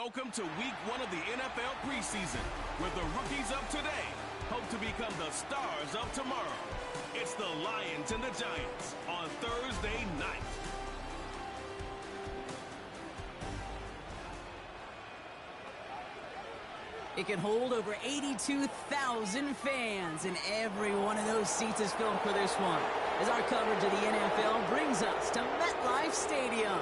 Welcome to week 1 of the NFL preseason, where the rookies of today hope to become the stars of tomorrow. It's the Lions and the Giants on Thursday night. It can hold over 82,000 fans, and every one of those seats is filled for this one, as our coverage of the NFL brings us to MetLife Stadium.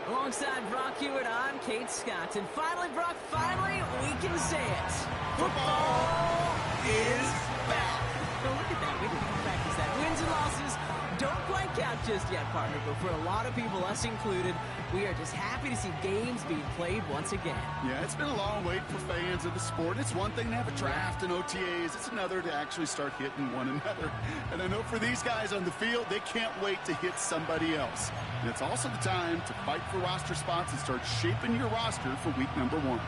Alongside Brock Hewitt, I'm Kate Scott, and finally, Brock, we can say it. Football is back. So look at that. We didn't practice that. Wins and losses don't quite count just yet, partner, but for a lot of people, us included, we are just happy to see games being played once again. Yeah, it's been a long wait for fans of the sport. It's one thing to have a draft and OTAs. It's another to actually start hitting one another. And I know for these guys on the field, they can't wait to hit somebody else. And it's also the time to fight for roster spots and start shaping your roster for week number 1.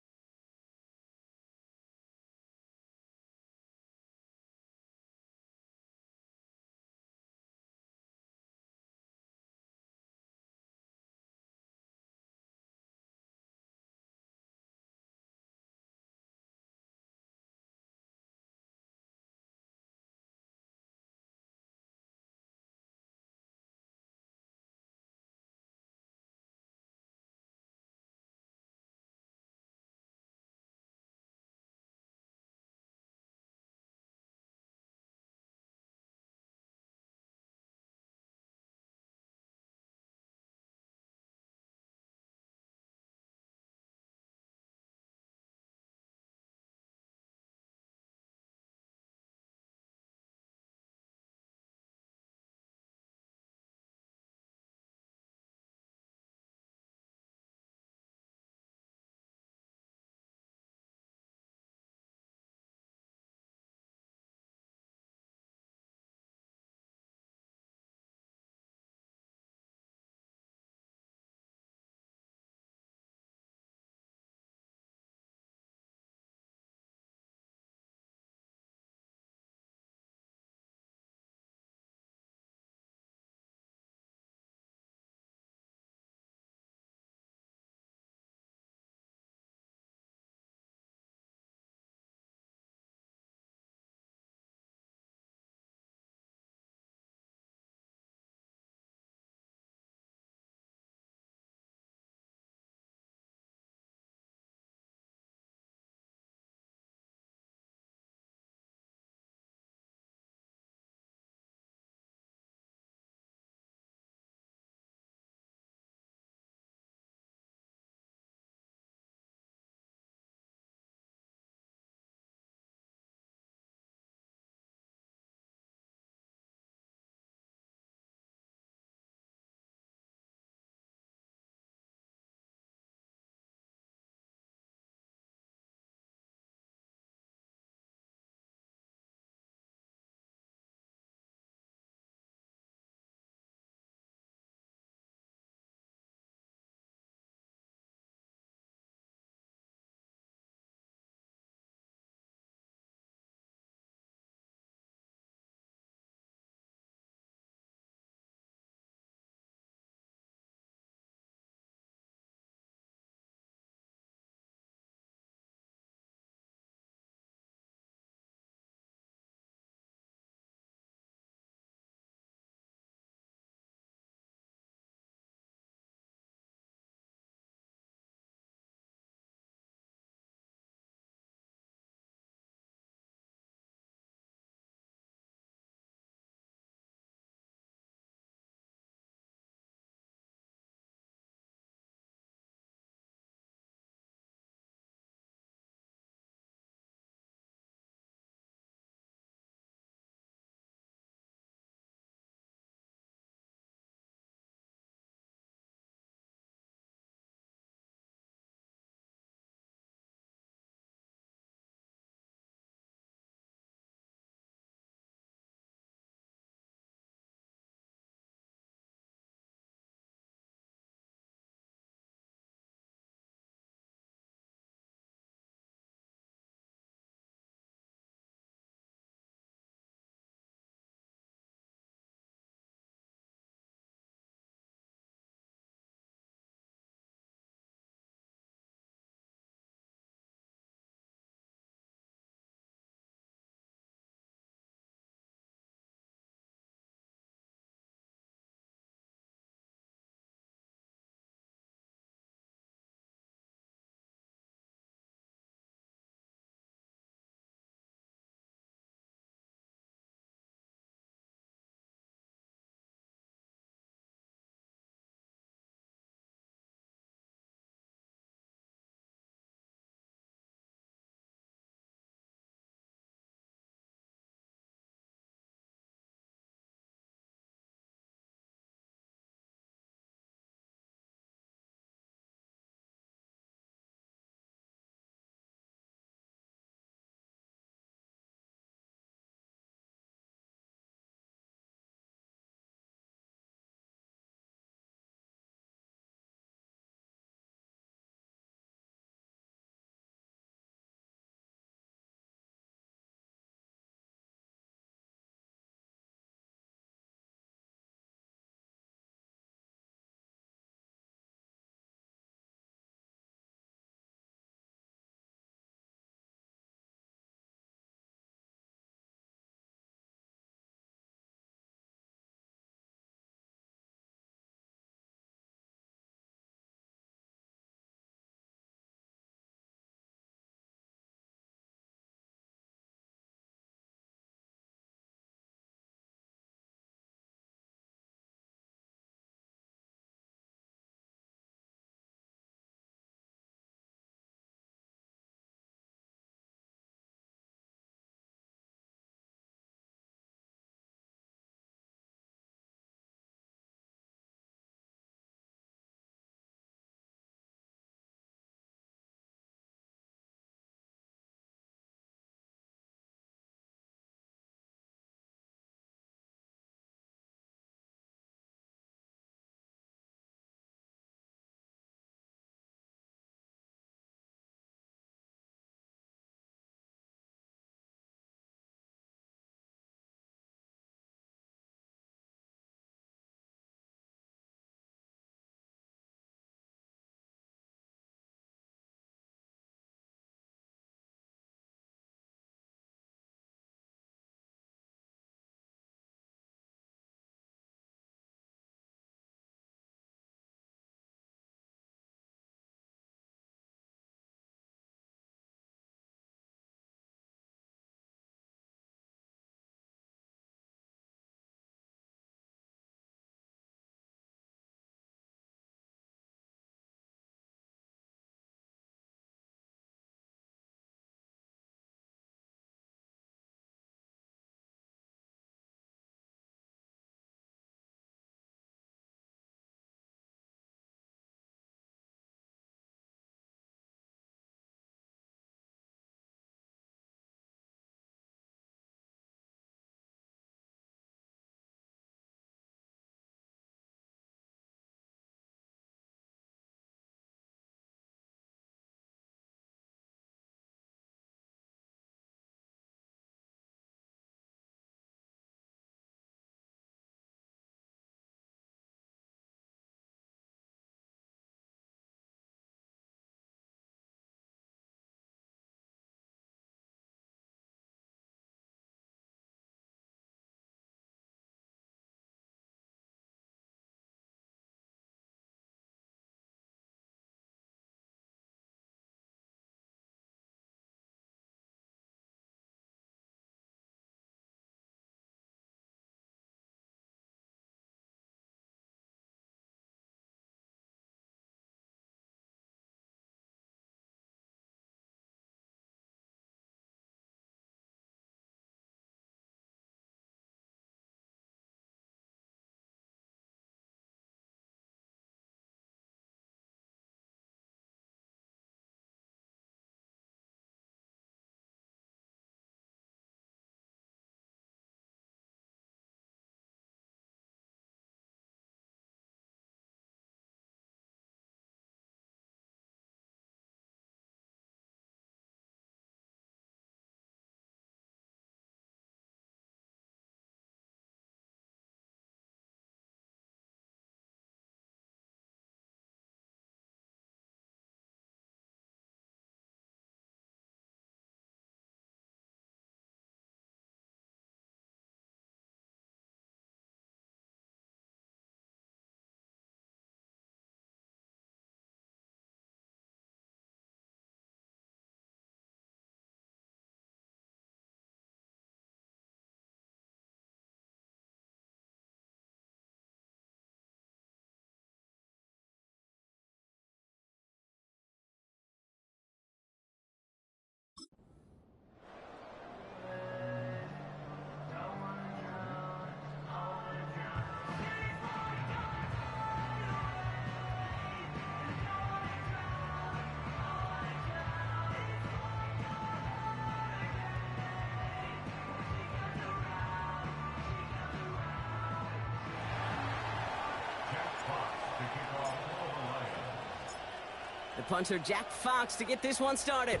punter Jack Fox to get this one started.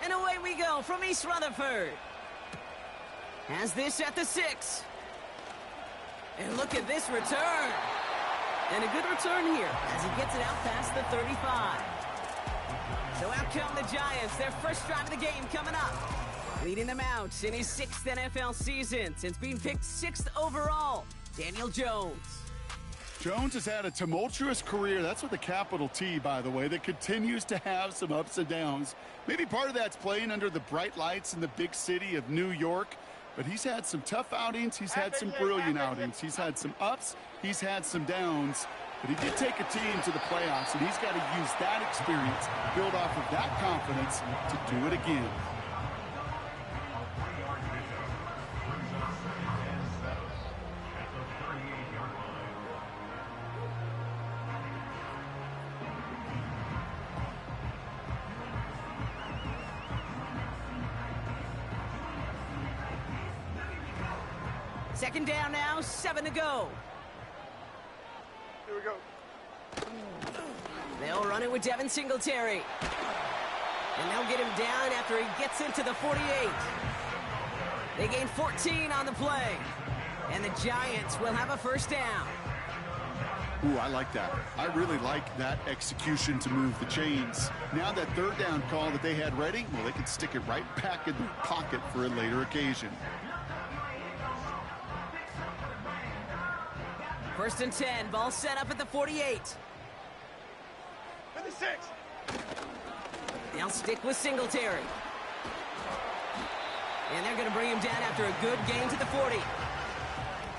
And away we go from East Rutherford. Has this at the 6. And look at this return. And a good return here as he gets it out past the 35. So out come the Giants, their first drive of the game coming up. Leading them out in his 6th NFL season since being picked 6th overall, Daniel Jones. Jones has had a tumultuous career. That's with a capital T, by the way, that continues to have some ups and downs. Maybe part of that's playing under the bright lights in the big city of New York. But he's had some tough outings. He's had some brilliant outings. He's had some ups. He's had some downs. But he did take a team to the playoffs, and he's got to use that experience, build off of that confidence to do it again. Second down now, 7 to go. Here we go. They'll run it with Devin Singletary. And they'll get him down after he gets into the 48. They gain 14 on the play. And the Giants will have a first down. Ooh, I like that. I really like that execution to move the chains. Now that third down call that they had ready, well, they can stick it right back in their pocket for a later occasion. First and 10, ball set up at the 48. 56. They'll stick with Singletary. And they're going to bring him down after a good gain to the 40.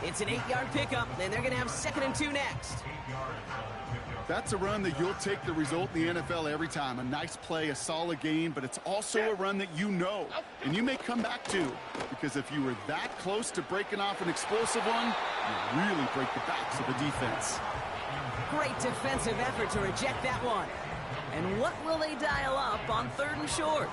It's an 8-yard pickup, and they're going to have 2nd and 2 next. That's a run that you'll take the result in the NFL every time. A nice play, a solid gain, but it's also a run that you know, and you may come back to. Because if you were that close to breaking off an explosive one, you really break the backs of the defense. Great defensive effort to reject that one. And what will they dial up on 3rd and short?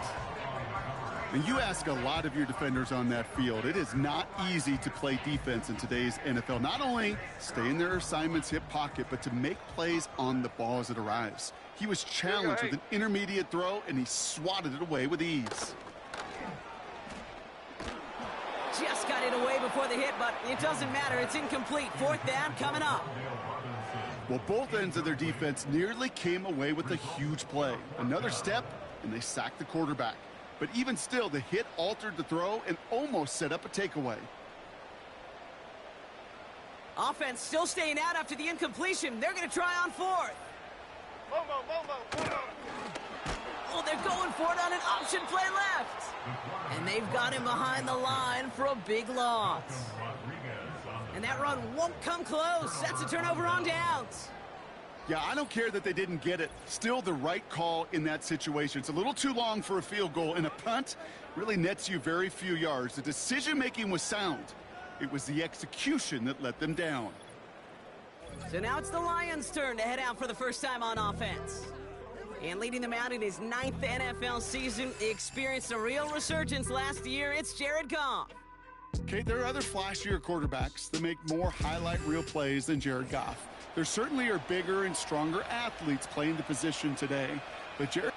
And you ask a lot of your defenders on that field. It is not easy to play defense in today's NFL. Not only stay in their assignment's hip pocket, but to make plays on the ball as it arrives. He was challenged with an intermediate throw, and he swatted it away with ease. Just got it away before the hit, but it doesn't matter. It's incomplete. 4th down coming up. Well, both ends of their defense nearly came away with a huge play. Another step, and they sacked the quarterback. But even still, the hit altered the throw and almost set up a takeaway. Offense still staying out after the incompletion. They're going to try on 4th. Momo. Oh, they're going for it on an option play left. And they've got him behind the line for a big loss. And that run won't come close. That's a turnover on downs. Yeah, I don't care that they didn't get it. Still the right call in that situation. It's a little too long for a field goal, and a punt really nets you very few yards. The decision-making was sound. It was the execution that let them down. So now it's the Lions' turn to head out for the first time on offense. And leading them out in his 9th NFL season, he experienced a real resurgence last year. It's Jared Goff. Okay, there are other flashier quarterbacks that make more highlight reel plays than Jared Goff. There certainly are bigger and stronger athletes playing the position today, but Jared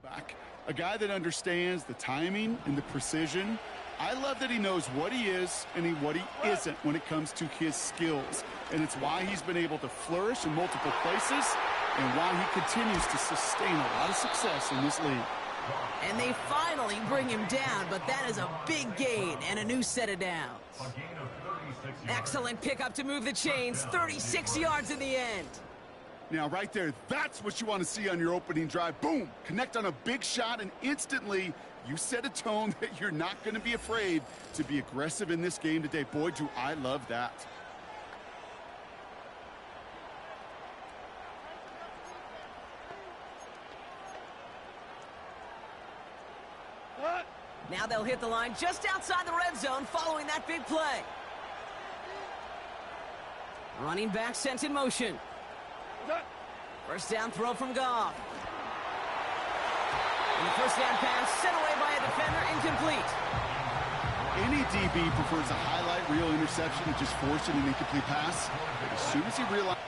Back. A guy that understands the timing and the precision. I love that he knows what he is and what he isn't when it comes to his skills. And it's why he's been able to flourish in multiple places and why he continues to sustain a lot of success in this league. And they finally bring him down, but that is a big gain and a new set of downs. Excellent pickup to move the chains, 36 yards in the end. Now, right there, that's what you want to see on your opening drive. Boom! Connect on a big shot, and instantly you set a tone that you're not going to be afraid to be aggressive in this game today. Boy, do I love that. Now they'll hit the line just outside the red zone following that big play. Running back sent in motion. First down throw from Goff. And the first down pass sent away by a defender, incomplete. Any DB prefers a highlight reel interception to just forcing an incomplete pass. But as soon as he realized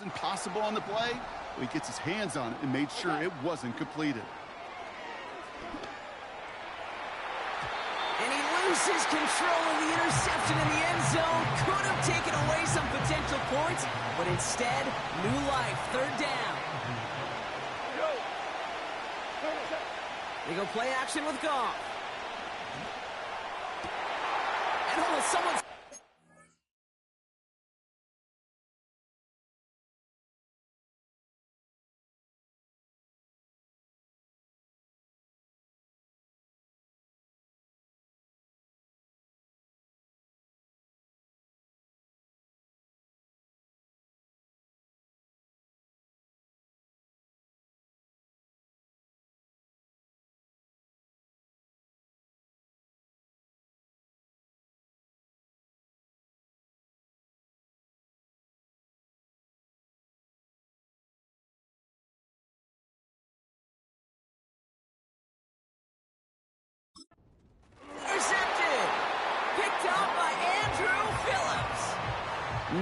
Impossible on the play. Well, he gets his hands on it and made sure it wasn't completed. And he loses control of the interception in the end zone. Could have taken away some potential points, but instead, new life, third down. They go play action with Goff. And someone's...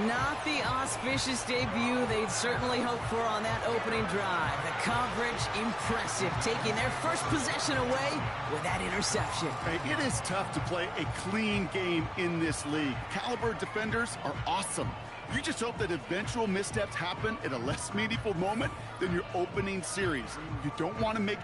Not the auspicious debut they'd certainly hoped for on that opening drive. The coverage, impressive, taking their first possession away with that interception. Hey, it is tough to play a clean game in this league. Caliber defenders are awesome. You just hope that eventual missteps happen at a less meaningful moment than your opening series. You don't want to make...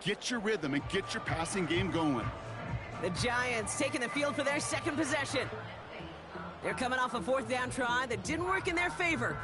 Get your rhythm and get your passing game going. The Giants taking the field for their second possession. They're coming off a fourth down try that didn't work in their favor.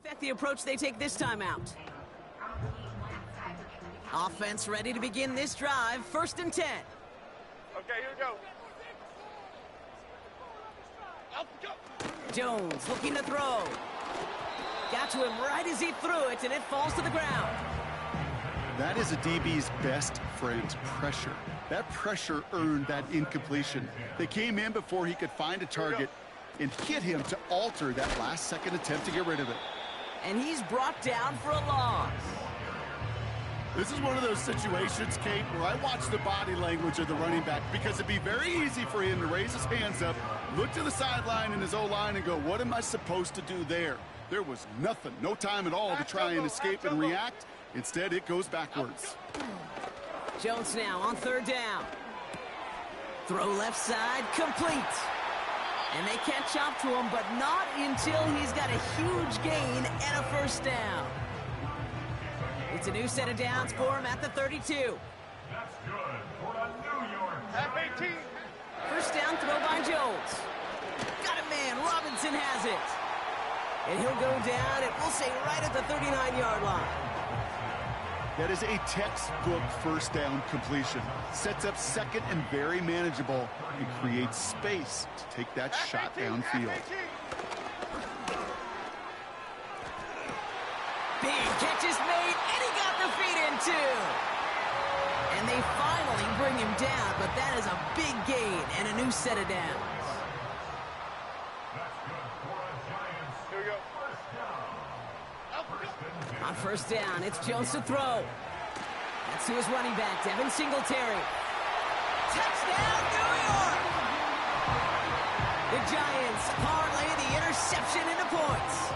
Affect the approach they take this time out. Offense ready to begin this drive. 1st and 10. Okay, here we go. Jones looking to throw. Got to him right as he threw it, and it falls to the ground. That is a DB's best friend, pressure. That pressure earned that incompletion. They came in before he could find a target and hit him to alter that last-second attempt to get rid of it. And he's brought down for a loss. This is one of those situations, Kate, where I watch the body language of the running back because it'd be very easy for him to raise his hands up, look to the sideline in his O-line and go, what am I supposed to do there? There was nothing, no time at all to try and escape and react. Instead, it goes backwards. Jones now on third down. Throw left side, complete. And they catch up to him, but not until he's got a huge gain and a first down. It's a new set of downs for him at the 32. That's good for a New York. F-18. First down throw by Jones. Got a man. Robinson has it. And he'll go down, and we'll say right at the 39-yard line. That is a textbook first down completion. Sets up second and very manageable and creates space to take that shot downfield. Big catch is made, and he got the feet in too. And they finally bring him down, but that is a big gain and a new set of downs. Here we go. On first down, it's Jones to throw. That's to his running back, Devin Singletary. Touchdown, New York! The Giants parlay the interception into points.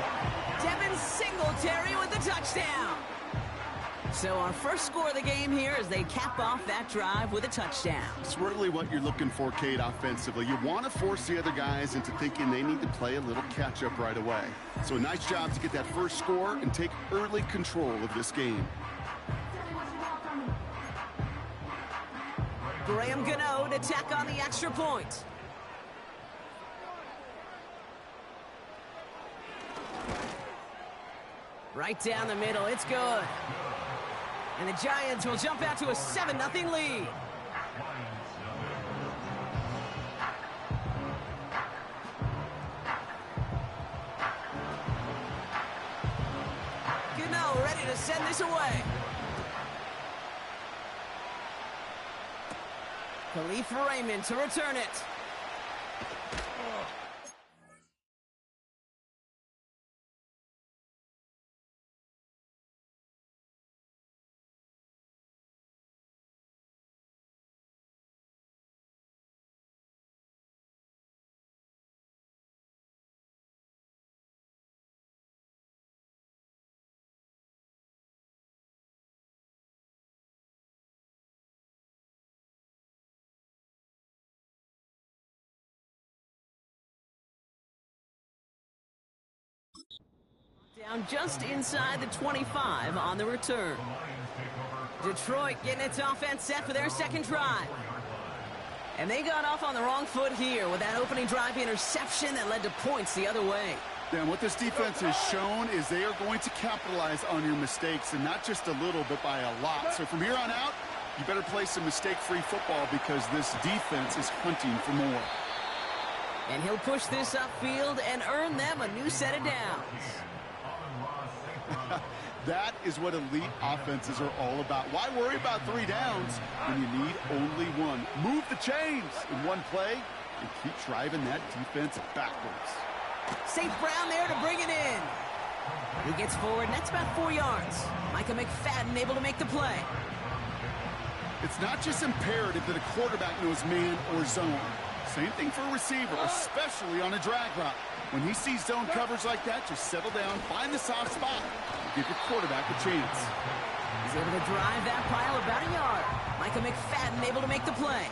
Devin Singletary with the touchdown. So our first score of the game here as they cap off that drive with a touchdown. It's really what you're looking for, Kate, offensively. You want to force the other guys into thinking they need to play a little catch-up right away. So a nice job to get that first score and take early control of this game. Graham Gano to tack on the extra point. Right down the middle, it's good. And the Giants will jump out to a 7-0 lead. Gano ready to send this away. Khalif Raymond to return it. Down just inside the 25 on the return. Detroit getting its offense set for their second drive. And they got off on the wrong foot here with that opening drive interception that led to points the other way. Dan, what this defense has shown is they are going to capitalize on your mistakes, and not just a little, but by a lot. So from here on out, you better play some mistake-free football because this defense is hunting for more. And he'll push this upfield and earn them a new set of downs. That is what elite offenses are all about. Why worry about 3 downs when you need only one? Move the chains in one play and keep driving that defense backwards. St. Brown there to bring it in. He gets forward, and that's about 4 yards. Micah McFadden able to make the play. It's not just imperative that a quarterback knows man or zone. Same thing for a receiver, especially on a drag route. When he sees zone coverage like that, just settle down, find the soft spot, and give your quarterback a chance. He's able to drive that pile about a yard. Micah McFadden able to make the play.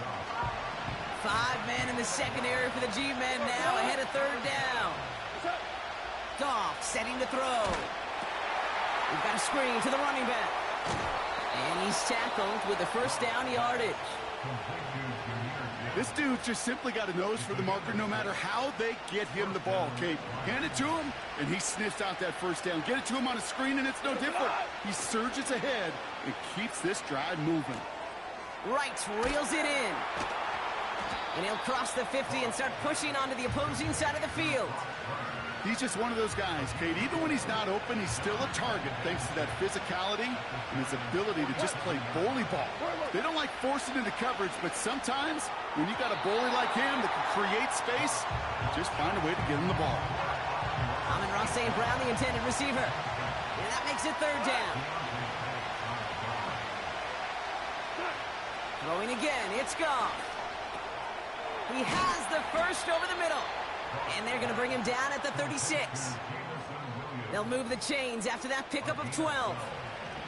5 men in the secondary for the G-men now ahead of third down. Goff setting to throw. We've got a screen to the running back. And he's tackled with the first down yardage. This dude just simply got a nose for the marker no matter how they get him the ball, Kate. Hand it to him, and he sniffs out that first down. Get it to him on a screen, and it's no different. He surges ahead and keeps this drive moving. Wright reels it in. And he'll cross the 50 and start pushing onto the opposing side of the field. He's just one of those guys, Kate. Even when he's not open, he's still a target thanks to that physicality and his ability to just play bully ball. They don't like forcing into coverage, but sometimes when you got a bully like him that can create space, just find a way to get him the ball. Amon-Ra St. Brown, the intended receiver. And that makes it third down. Throwing again, it's Goff. He has the first over the middle. And they're going to bring him down at the 36. They'll move the chains after that pickup of 12.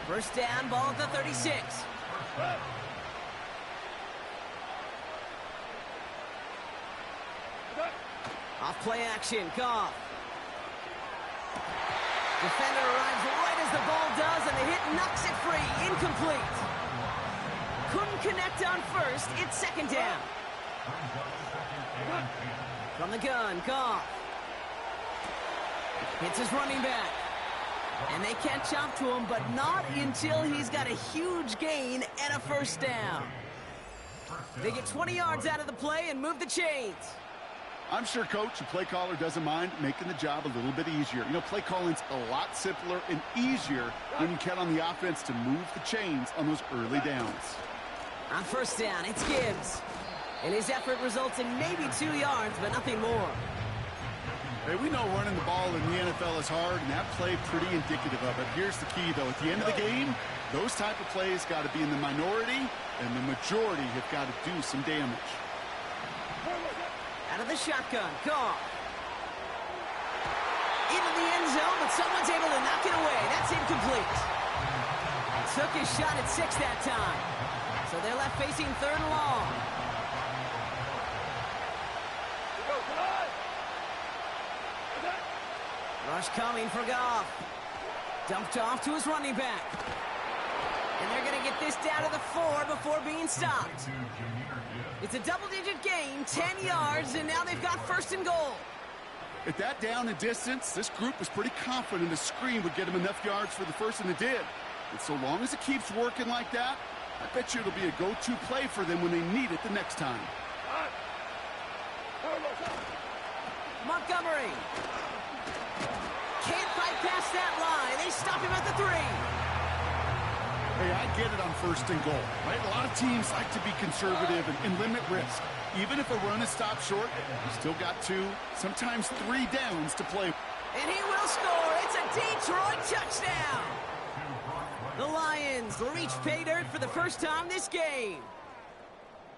First down, ball at the 36. Off play action, Goff. Defender arrives right as the ball does, and the hit knocks it free. Incomplete. Couldn't connect on first. It's second down. From the gun, Goff. Hits his running back. And they catch up to him, but not until he's got a huge gain and a first down. They get 20 yards out of the play and move the chains. I'm sure coach and play caller doesn't mind making the job a little bit easier. You know, play calling's a lot simpler and easier when you count on the offense to move the chains on those early downs. On first down, it's Gibbs. And his effort results in maybe 2 yards, but nothing more. Hey, we know running the ball in the NFL is hard, and that play pretty indicative of it. Here's the key, though. At the end of the game, those type of plays got to be in the minority, and the majority have got to do some damage. Out of the shotgun, Goff. Into the end zone, but someone's able to knock it away. That's incomplete. Took his shot at 6 that time. So they're left facing third and long. Rush coming for Goff. Dumped off to his running back. And they're going to get this down to the 4 before being stopped. It's a double-digit gain, 10 yards, and now they've got first and goal. At that down and distance, this group was pretty confident the screen would get them enough yards for the first, and it did. And so long as it keeps working like that, I bet you it'll be a go-to play for them when they need it the next time. Montgomery. Can't fight past that line. They stop him at the 3. Hey, I get it on first and goal, right? A lot of teams like to be conservative and limit risk. Even if a run is stopped short, you still got 2, sometimes 3 downs to play. And he will score. It's a Detroit touchdown. The Lions reach pay dirt for the first time this game.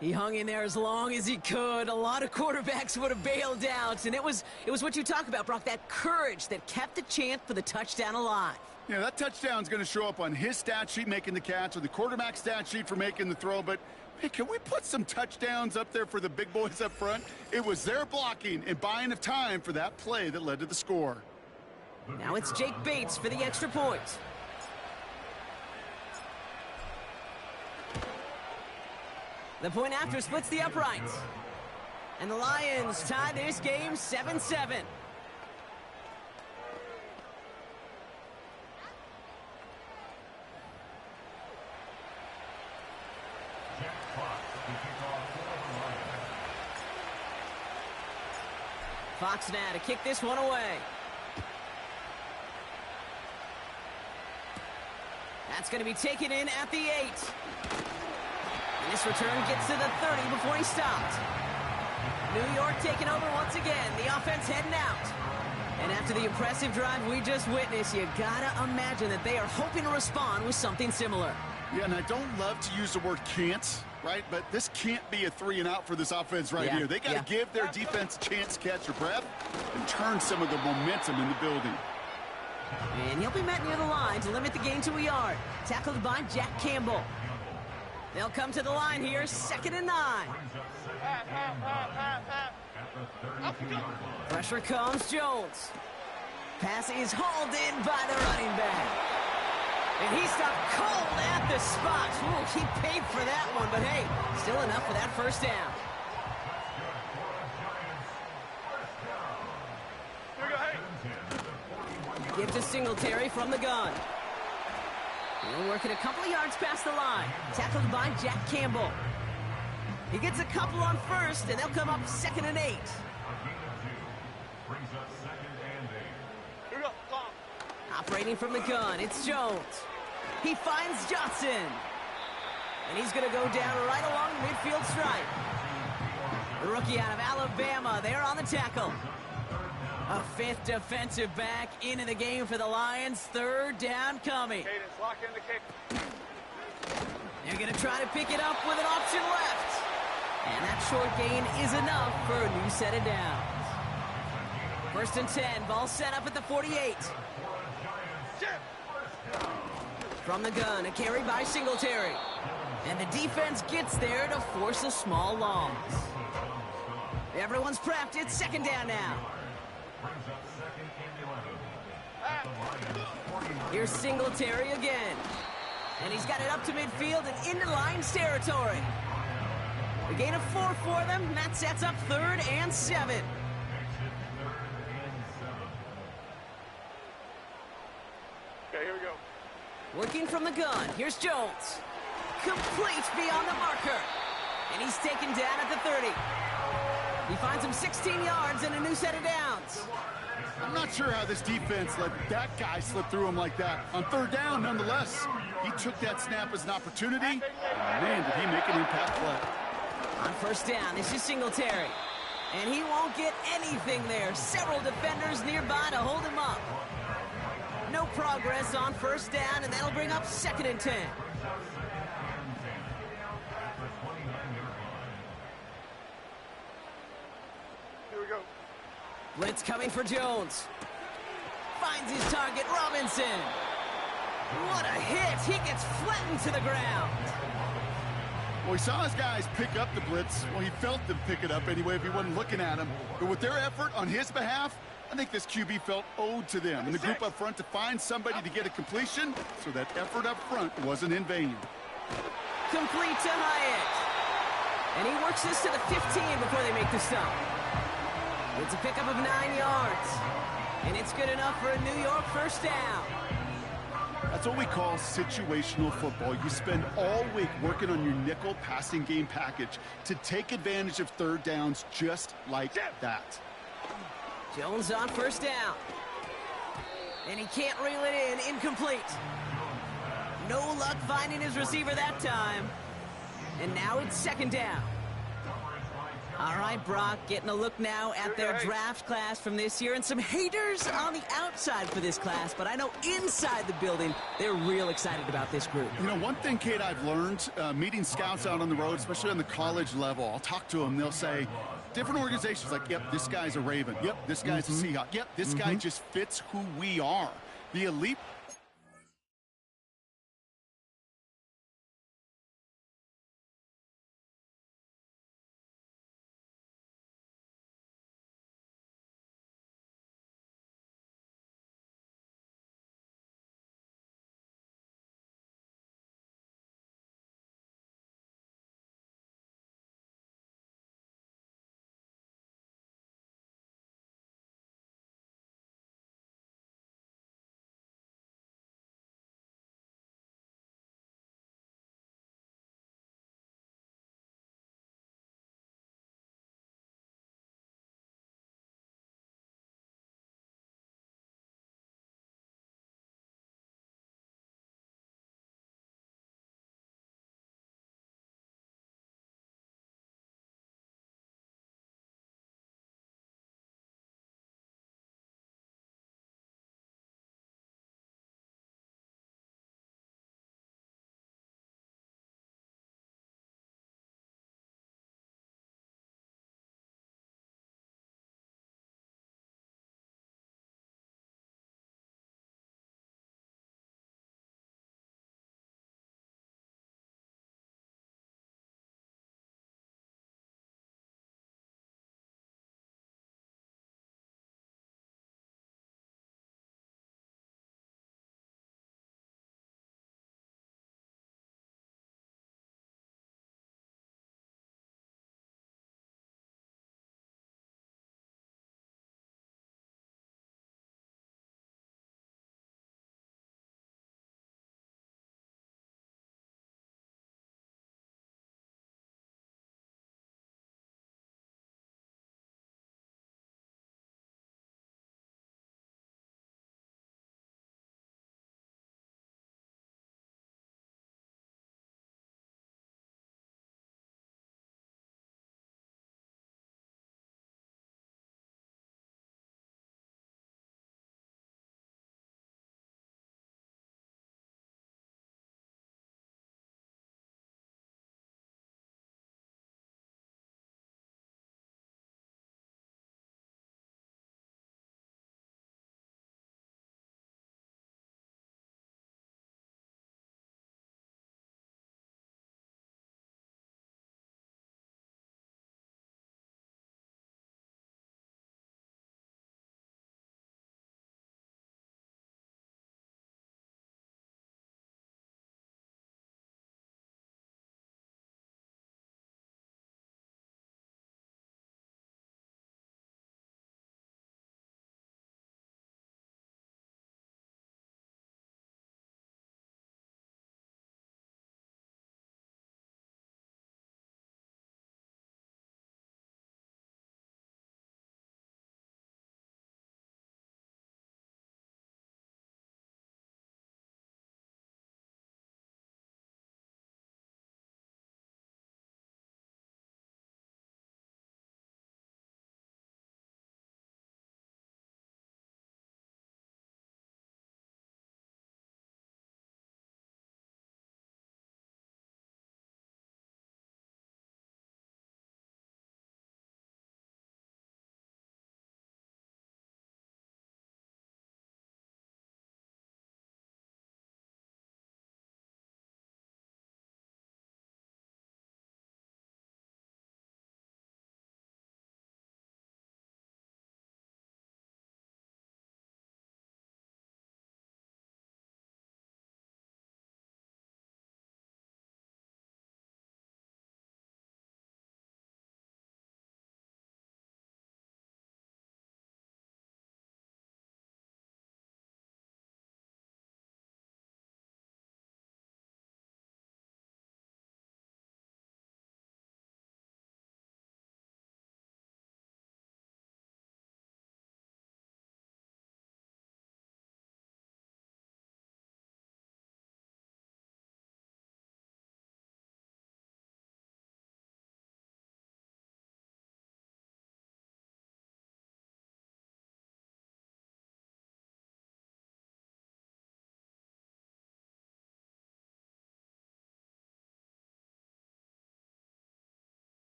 He hung in there as long as he could. A lot of quarterbacks would have bailed out, and it was what you talk about, Brock, that courage that kept the chance for the touchdown alive. Yeah, that touchdown's going to show up on his stat sheet making the catch or the quarterback stat sheet for making the throw, but hey, can we put some touchdowns up there for the big boys up front? It was their blocking and buying of time for that play that led to the score. Now it's Jake Bates for the extra point. The point after splits the uprights. And the Lions tie this game 7-7. Fox now to kick this one away. That's going to be taken in at the 8. And this return gets to the 30 before he stopped. New York taking over once again. The offense heading out. And after the impressive drive we just witnessed, you gotta imagine that they are hoping to respond with something similar. Yeah, and I don't love to use the word can't, right? But this can't be a 3 and out for this offense right here. They got to give their defense a chance to catch their breath and turn some of the momentum in the building. And he'll be met near the line to limit the gain to a yard. Tackled by Jack Campbell. They'll come to the line here, 2nd and 9. Pressure comes, Jones. Pass is hauled in by the running back. And he stopped cold at the spot. Ooh, he paid for that one, but hey, still enough for that first down. Give to Singletary from the gun. He'll work it a couple of yards past the line. Tackled by Jack Campbell. He gets a couple on first, and they'll come up 2nd and 8. Operating from the gun, it's Jones. He finds Johnson. And he's going to go down right along the midfield stripe. The rookie out of Alabama, they're on the tackle. A 5th defensive back into the game for the Lions. 3rd down coming. Cadence, lock in the kick. They're going to try to pick it up with an option left. And that short gain is enough for a new set of downs. 1st and 10, ball set up at the 48. From the gun, a carry by Singletary. And the defense gets there to force a small loss. Everyone's prepped. It's 2nd down now. Here's Singletary again. And he's got it up to midfield and into Lions territory. A gain of 4 for them. That sets up 3rd and 7. Okay, here we go. Working from the gun. Here's Jones. Complete beyond the marker. And he's taken down at the 30. He finds him 16 yards and a new set of downs. I'm not sure how this defense let that guy slip through him like that. On 3rd down, nonetheless, he took that snap as an opportunity. And man, did he make an impact play. On 1st down, this is Singletary. And he won't get anything there. Several defenders nearby to hold him up. No progress on 1st down, and that'll bring up 2nd and 10. Here we go. Blitz coming for Jones. Finds his target, Robinson. What a hit. He gets flattened to the ground. Well, he saw his guys pick up the blitz. Well, he felt them pick it up anyway if he wasn't looking at him. But with their effort on his behalf, I think this QB felt owed to them and the group up front to find somebody to get a completion, so that effort up front wasn't in vain. Complete to Hyatt. And he works this to the 15 before they make the stop. It's a pickup of 9 yards. And it's good enough for a New York 1st down. That's what we call situational football. You spend all week working on your nickel passing game package to take advantage of 3rd downs just like that. Jones on 1st down. And he can't reel it in. Incomplete. No luck finding his receiver that time. And now it's 2nd down. All right, Brock, getting a look now at their draft class from this year, and some haters on the outside for this class, but I know inside the building, they're real excited about this group. You know, one thing, Kate, I've learned, meeting scouts out on the road, especially on the college level, I'll talk to them, they'll say, different organizations like, yep, this guy's a Raven. Yep, this guy's a Seahawk. Yep, this guy just fits who we are. The elite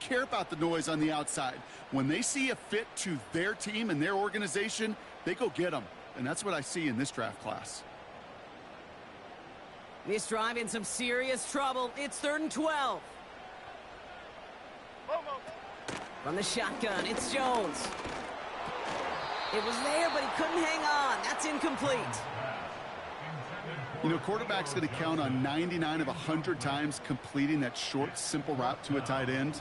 care about the noise on the outside. When they see a fit to their team and their organization, they go get them. And that's what I see in this draft class. This drive in some serious trouble. It's 3rd and 12. From the shotgun, it's Jones. It was there, but he couldn't hang on. That's incomplete. You know, quarterback's going to count on 99 of 100 times completing that short, simple route to a tight end.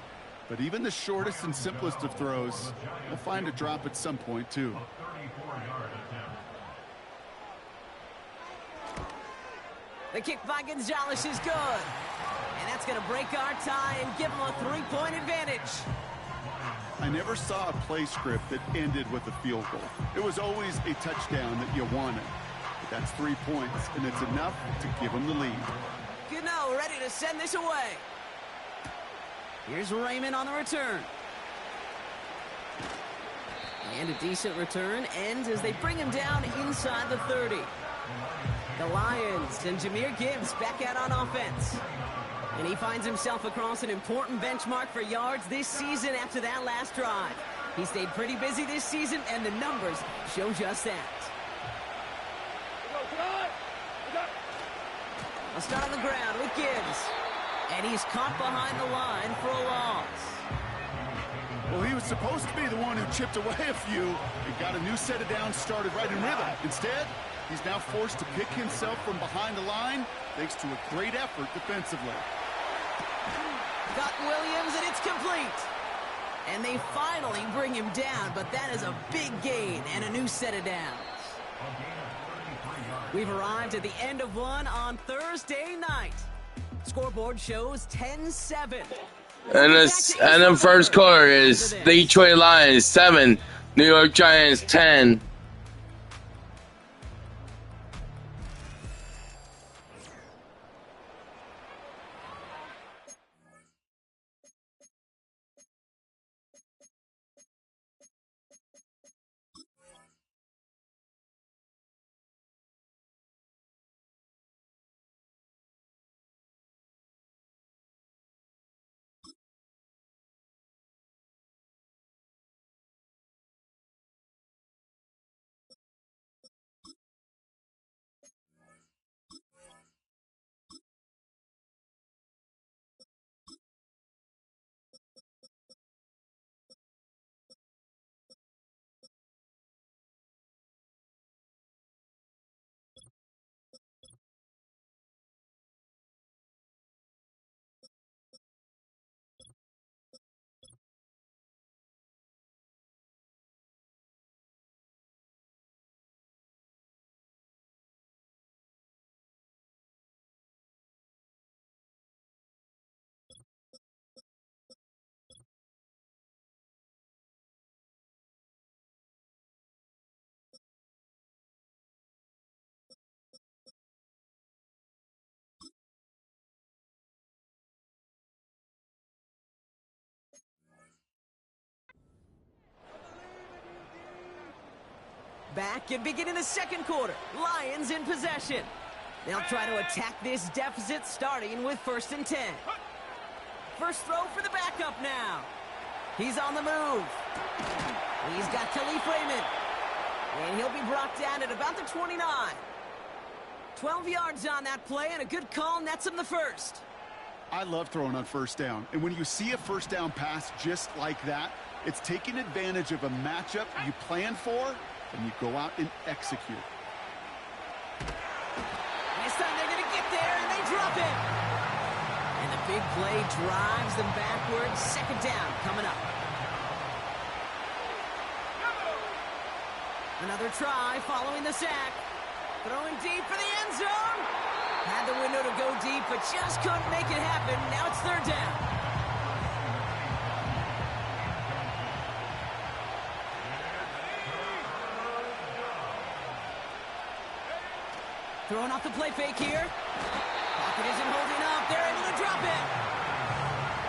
But even the shortest and simplest of throws will find a drop at some point, too. The kick by Gonzalez is good. And that's going to break our tie and give them a 3-point advantage. I never saw a play script that ended with a field goal. It was always a touchdown that you wanted. But that's 3 points, and it's enough to give them the lead. Gano ready to send this away. Here's Raymond on the return. And a decent return ends as they bring him down inside the 30. The Lions and Jahmyr Gibbs back out on offense. And he finds himself across an important benchmark for yards this season after that last drive. He stayed pretty busy this season, and the numbers show just that. A start on the ground with Gibbs. And he's caught behind the line for a loss. Well, he was supposed to be the one who chipped away a few and got a new set of downs started right in rhythm. Instead, he's now forced to pick himself from behind the line thanks to a great effort defensively. Got Williams, and it's complete. And they finally bring him down, but that is a big gain and a new set of downs. We've arrived at the end of one on Thursday night. Scoreboard shows 10-7. And the first quarter is Detroit Lions 7, New York Giants 10. Back and beginning the second quarter. Lions in possession. They'll try to attack this deficit starting with 1st and 10. First throw for the backup now. He's on the move. He's got Khalif Raymond. And he'll be brought down at about the 29. 12 yards on that play, and a good call nets him the first. I love throwing on first down. And when you see a first down pass just like that, it's taking advantage of a matchup you plan for, and you go out and execute. This time they're going to get there, and they drop it. And the big play drives them backwards. Second down coming up. Another try following the sack. Throwing deep for the end zone. Had the window to go deep, but just couldn't make it happen. Now it's 3rd down. Throwing off the play fake here. Pocket isn't holding up. They're able to drop it.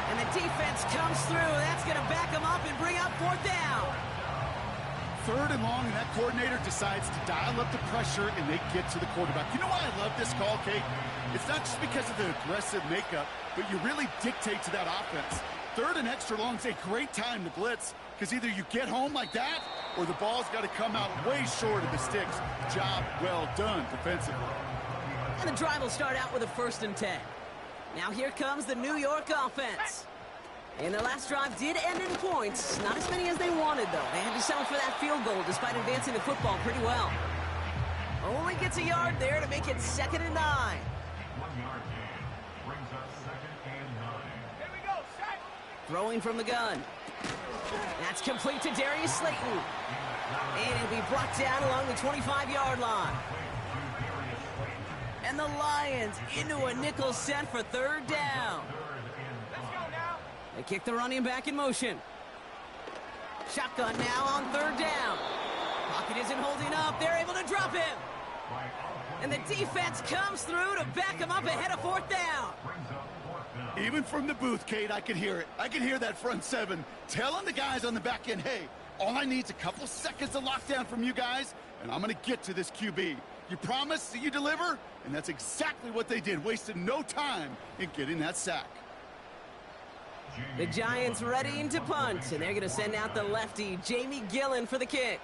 And the defense comes through. That's going to back them up and bring up 4th down. 3rd and long, and that coordinator decides to dial up the pressure, and they get to the quarterback. You know why I love this call, Kate? It's not just because of the aggressive makeup, but you really dictate to that offense. Third and extra long is a great time to blitz because either you get home like that or the ball's got to come out way short of the sticks. Job well done defensively. And the drive will start out with a 1st and 10. Now here comes the New York offense. And their last drive did end in points. Not as many as they wanted, though. They had to settle for that field goal despite advancing the football pretty well. Only gets a yard there to make it 2nd and 9. 1 yard gain brings up 2nd and 9. Here we go, set. Throwing from the gun. That's complete to Darius Slayton. And it'll be brought down along the 25-yard line. And the Lions into a nickel set for 3rd down. Let's go now. They kick the running back in motion. Shotgun now on 3rd down. Pocket isn't holding up. They're able to drop him. And the defense comes through to back him up ahead of 4th down. Even from the booth, Kate, I could hear it. I could hear that front 7 telling the guys on the back end, hey, all I need is a couple seconds of lockdown from you guys, and I'm going to get to this QB. You promise that you deliver? And that's exactly what they did, wasted no time in getting that sack. The Giants readying to punt, and they're going to send out the lefty, Jamie Gillen, for the kick.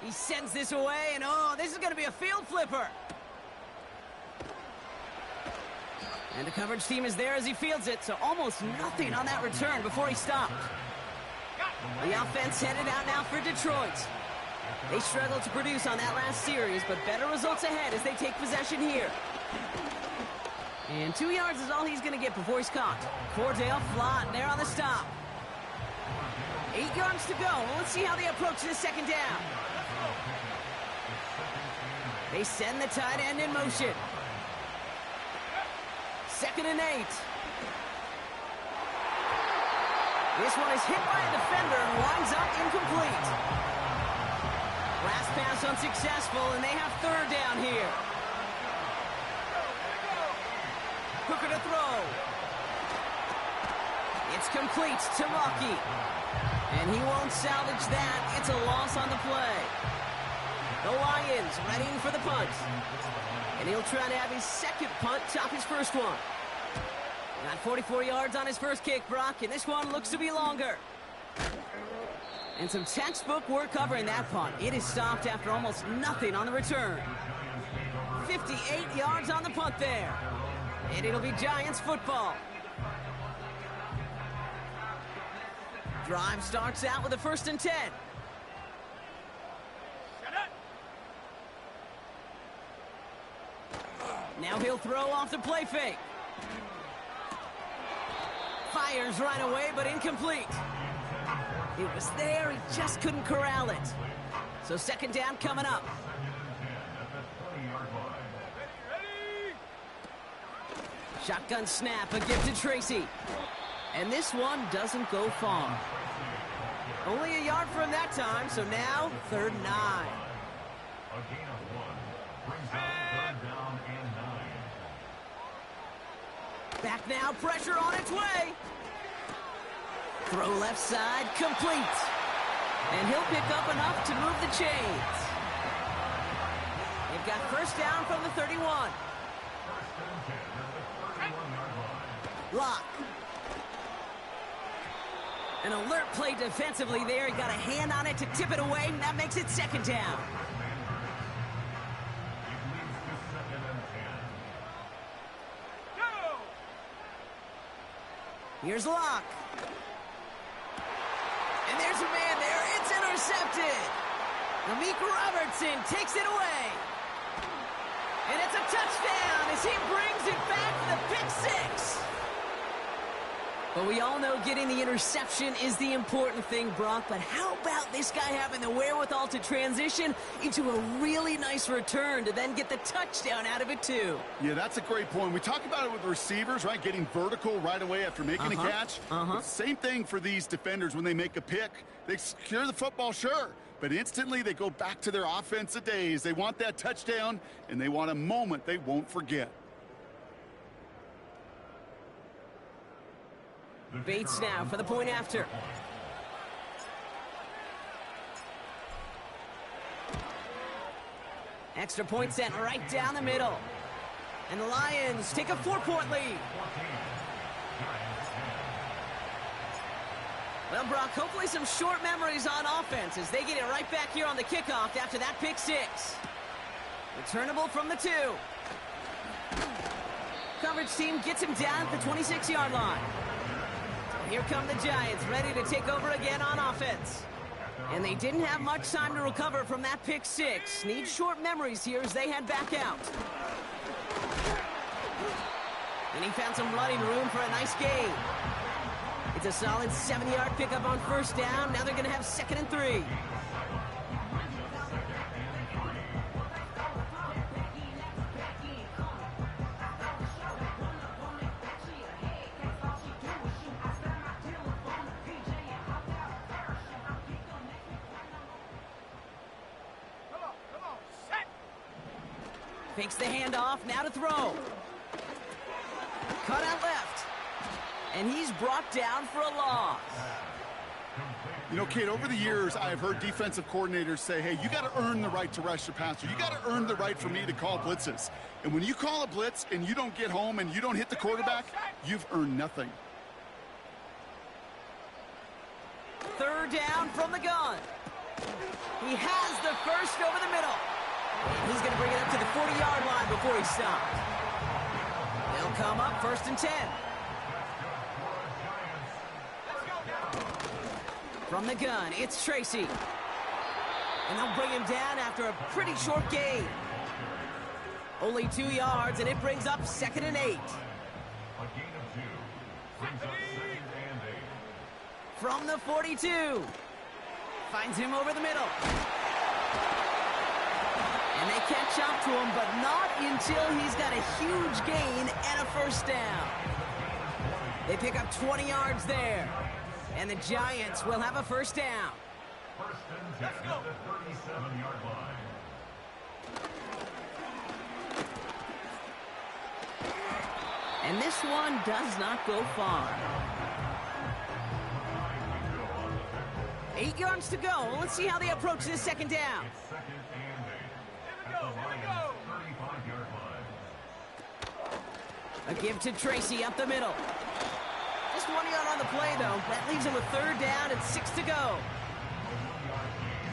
He sends this away, and oh, this is going to be a field flipper. And the coverage team is there as he fields it, so almost nothing on that return before he stopped. The offense headed out now for Detroit. They struggled to produce on that last series, but better results ahead as they take possession here. And 2 yards is all he's going to get before he's caught. Cordell Flott there on the stop. 8 yards to go. Well, let's see how they approach this 2nd down. They send the tight end in motion. 2nd and 8. This one is hit by a defender and winds up incomplete. Last pass unsuccessful, and they have 3rd down here. Hooker to throw. It's complete to Mucky. And he won't salvage that. It's a loss on the play. The Lions readying for the punt. And he'll try to have his 2nd punt top his 1st one. Got 44 yards on his 1st kick, Brock, and this one looks to be longer. And some textbook work covering that punt. It is stopped after almost nothing on the return. 58 yards on the punt there. And it'll be Giants football. Drive starts out with a 1st and 10. Now he'll throw off the play fake. Fires right away, but incomplete. It was there, he just couldn't corral it. So 2nd down coming up. Shotgun snap, a give to Tracy. And this one doesn't go far. Only a yard from that time, so now 3rd and 9. A gain of 1 brings up 3rd down and 9. Back now, pressure on its way. Throw left side, complete. And he'll pick up enough to move the chains. They've got 1st down from the 31. Lock. An alert play defensively there. He got a hand on it to tip it away, and that makes it 2nd down. Here's Lock. And there's a man there. It's intercepted. Amik Robertson takes it away. And it's a touchdown as he brings it back for the pick 6. But we all know getting the interception is the important thing, Brock. But how about this guy having the wherewithal to transition into a really nice return to then get the touchdown out of it, too? Yeah, that's a great point. We talk about it with receivers, right? Getting vertical right away after making a catch. Same thing for these defenders when they make a pick. They secure the football, sure. But instantly they go back to their offensive days. They want that touchdown, and they want a moment they won't forget. Bates now for the point after. Extra point sent right down the middle. And the Lions take a 4-point lead. Well, Brock, hopefully some short memories on offense as they get it right back here on the kickoff after that pick six. Returnable from the 2. Coverage team gets him down at the 26-yard line. So here come the Giants, ready to take over again on offense. And they didn't have much time to recover from that pick six. Need short memories here as they head back out. And he found some running room for a nice gain. It's a solid 7-yard pickup on first down. Now they're going to have 2nd and 3. Come on, set. Fakes the handoff, now to throw. Cut out left. And he's brought down for a loss. You know, Kate, over the years, I've heard defensive coordinators say, hey, you got to earn the right to rush the passer. You got to earn the right for me to call blitzes. And when you call a blitz and you don't get home and you don't hit the quarterback, you've earned nothing. 3rd down from the gun. He has the first over the middle. And he's going to bring it up to the 40-yard line before he stops. They'll come up 1st and 10. From the gun, it's Tracy. And they'll bring him down after a pretty short gain. Only 2 yards, and it brings up 2nd and 8. A gain of 2 brings up 2nd and 8. From the 42. Finds him over the middle. And they catch up to him, but not until he's got a huge gain and a first down. They pick up 20 yards there. And the Giants will have a first down. 1st and 10 at the 37-yard line. And this one does not go far. 8 yards to go. Let's see how they approach this 2nd down. It's 2nd and 8 at the Here we go. Lions' 35-yard line. A give to Tracy up the middle. Just 1 yard on the play, though. That leaves him with 3rd down and 6 to go.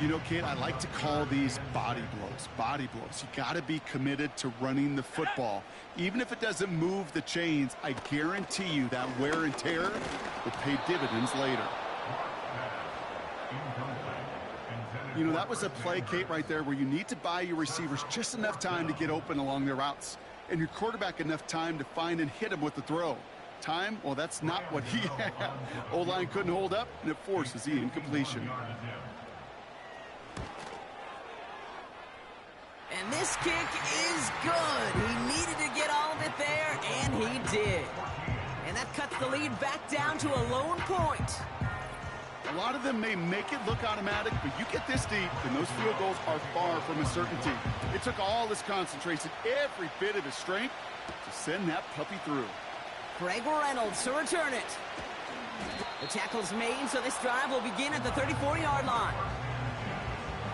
You know, Kate, I like to call these body blows. Body blows. You got to be committed to running the football. Even if it doesn't move the chains, I guarantee you that wear and tear will pay dividends later. You know, that was a play, Kate, right there where you need to buy your receivers just enough time to get open along their routes. And your quarterback enough time to find and hit him with the throw. Time? Well, that's not what he had. O-line couldn't hold up, and it forces the incompletion. And this kick is good. He needed to get all of it there, and he did. And that cuts the lead back down to a lone point. A lot of them may make it look automatic, but you get this deep, and those field goals are far from a certainty. It took all his concentration, every bit of his strength, to send that puppy through. Greg Reynolds to return it. The tackle's made, so this drive will begin at the 34-yard line.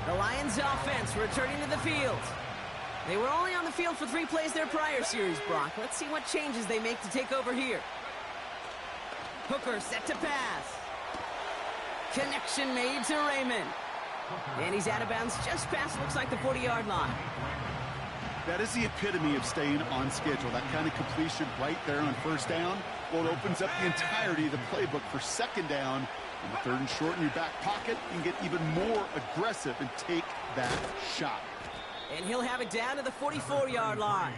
The Lions offense returning to the field. They were only on the field for 3 plays their prior series, Brock. Let's see what changes they make to take over here. Hooker set to pass. Connection made to Raymond. And he's out of bounds just past, looks like, the 40-yard line. That is the epitome of staying on schedule. That kind of completion right there on first down. Well, it opens up the entirety of the playbook for 2nd down. And 3rd and short in your back pocket, and get even more aggressive and take that shot. And he'll have it down to the 44-yard line.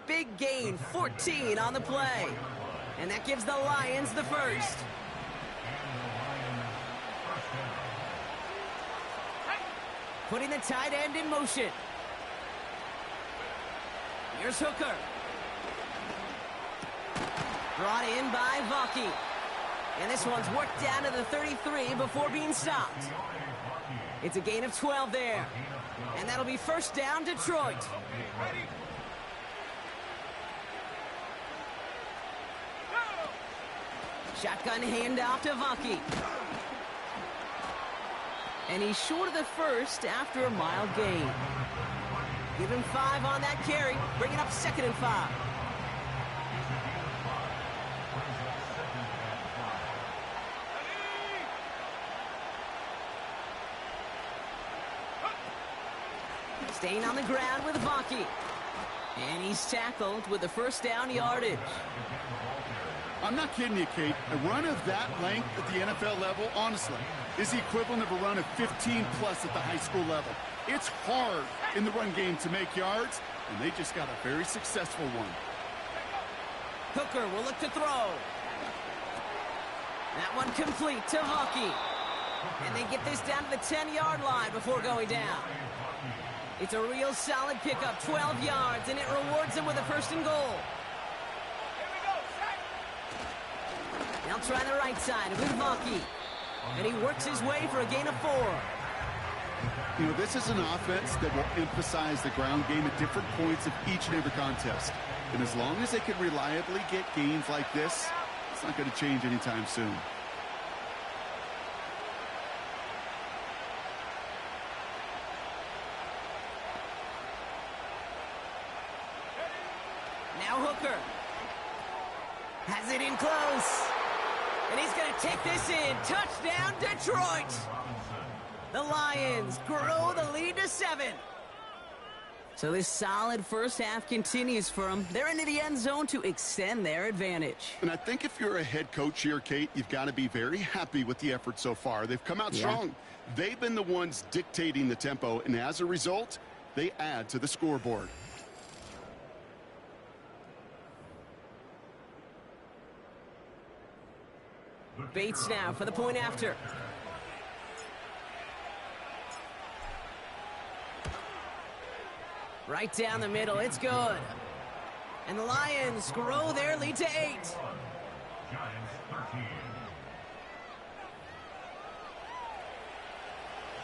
Big gain, 14 on the play. And that gives the Lions the first. Putting the tight end in motion. Here's Hooker. Brought in by Vaki. And this one's worked down to the 33 before being stopped. It's a gain of 12 there. And that'll be first down, Detroit. Shotgun handoff to Vaki. And he's short of the first after a mild gain. Give him 5 on that carry. Bring it up 2nd and 5. Staying on the ground with Vaki. And he's tackled with the first down yardage. I'm not kidding you, Kate. A run of that length at the NFL level, honestly, is the equivalent of a run of 15-plus at the high school level. It's hard in the run game to make yards, and they just got a very successful one. Hooker will look to throw. That one complete to Vaki. And they get this down to the 10-yard line before going down. It's a real solid pickup, 12 yards, and it rewards them with a first and goal. Now try the right side with Vaki. And he works his way for a gain of 4. You know, this is an offense that will emphasize the ground game at different points of each and every contest. And as long as they can reliably get gains like this, it's not going to change anytime soon. Now Hooker has it in close. And he's going to take this in. Touchdown, Detroit. The Lions grow the lead to 7. So this solid first half continues for them. They're into the end zone to extend their advantage. And I think if you're a head coach here, Kate, you've got to be very happy with the effort so far. They've come out strong. They've been the ones dictating the tempo, and as a result, they add to the scoreboard. Bates now for the point after. Right down the middle, it's good. And the Lions grow their lead to 8. Giants 13.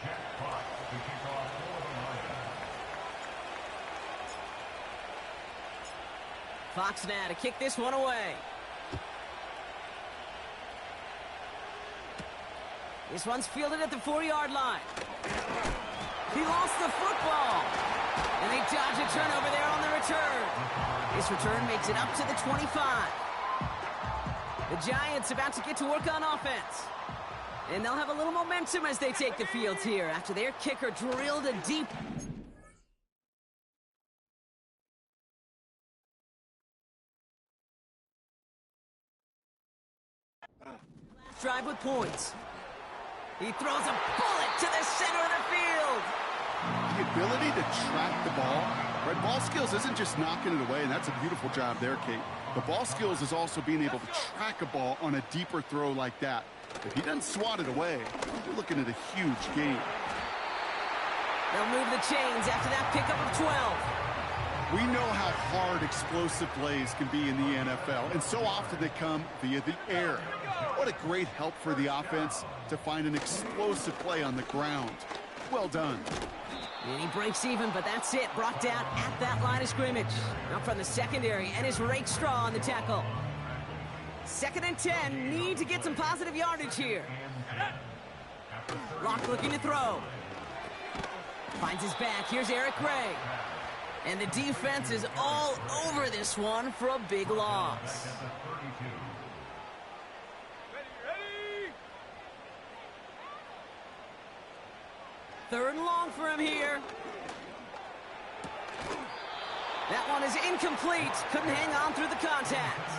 Jack Fox to kick off for the Lions. Fox now to kick this one away. This one's fielded at the 4-yard line. He lost the football. And they dodge a turnover there on the return. This return makes it up to the 25. The Giants about to get to work on offense. And they'll have a little momentum as they take the field here after their kicker drilled a deep... drive with points. He throws a bullet to the center of the field. The ability to track the ball, right? Ball skills isn't just knocking it away, and that's a beautiful job there, Kate. The ball skills is also being able to track a ball on a deeper throw like that. If he doesn't swat it away, you're looking at a huge gain. They'll move the chains after that pickup of 12. We know how hard explosive plays can be in the NFL, and so often they come via the air. What a great help for the offense to find an explosive play on the ground. Well done. And he breaks even, but that's it. Brought down at that line of scrimmage. Up from the secondary, and is Rakestraw on the tackle. 2nd and 10. Need to get some positive yardage here. Locke looking to throw. Finds his back. Here's Eric Gray. And the defense is all over this one for a big loss. Third and long for him here. That one is incomplete. Couldn't hang on through the contact.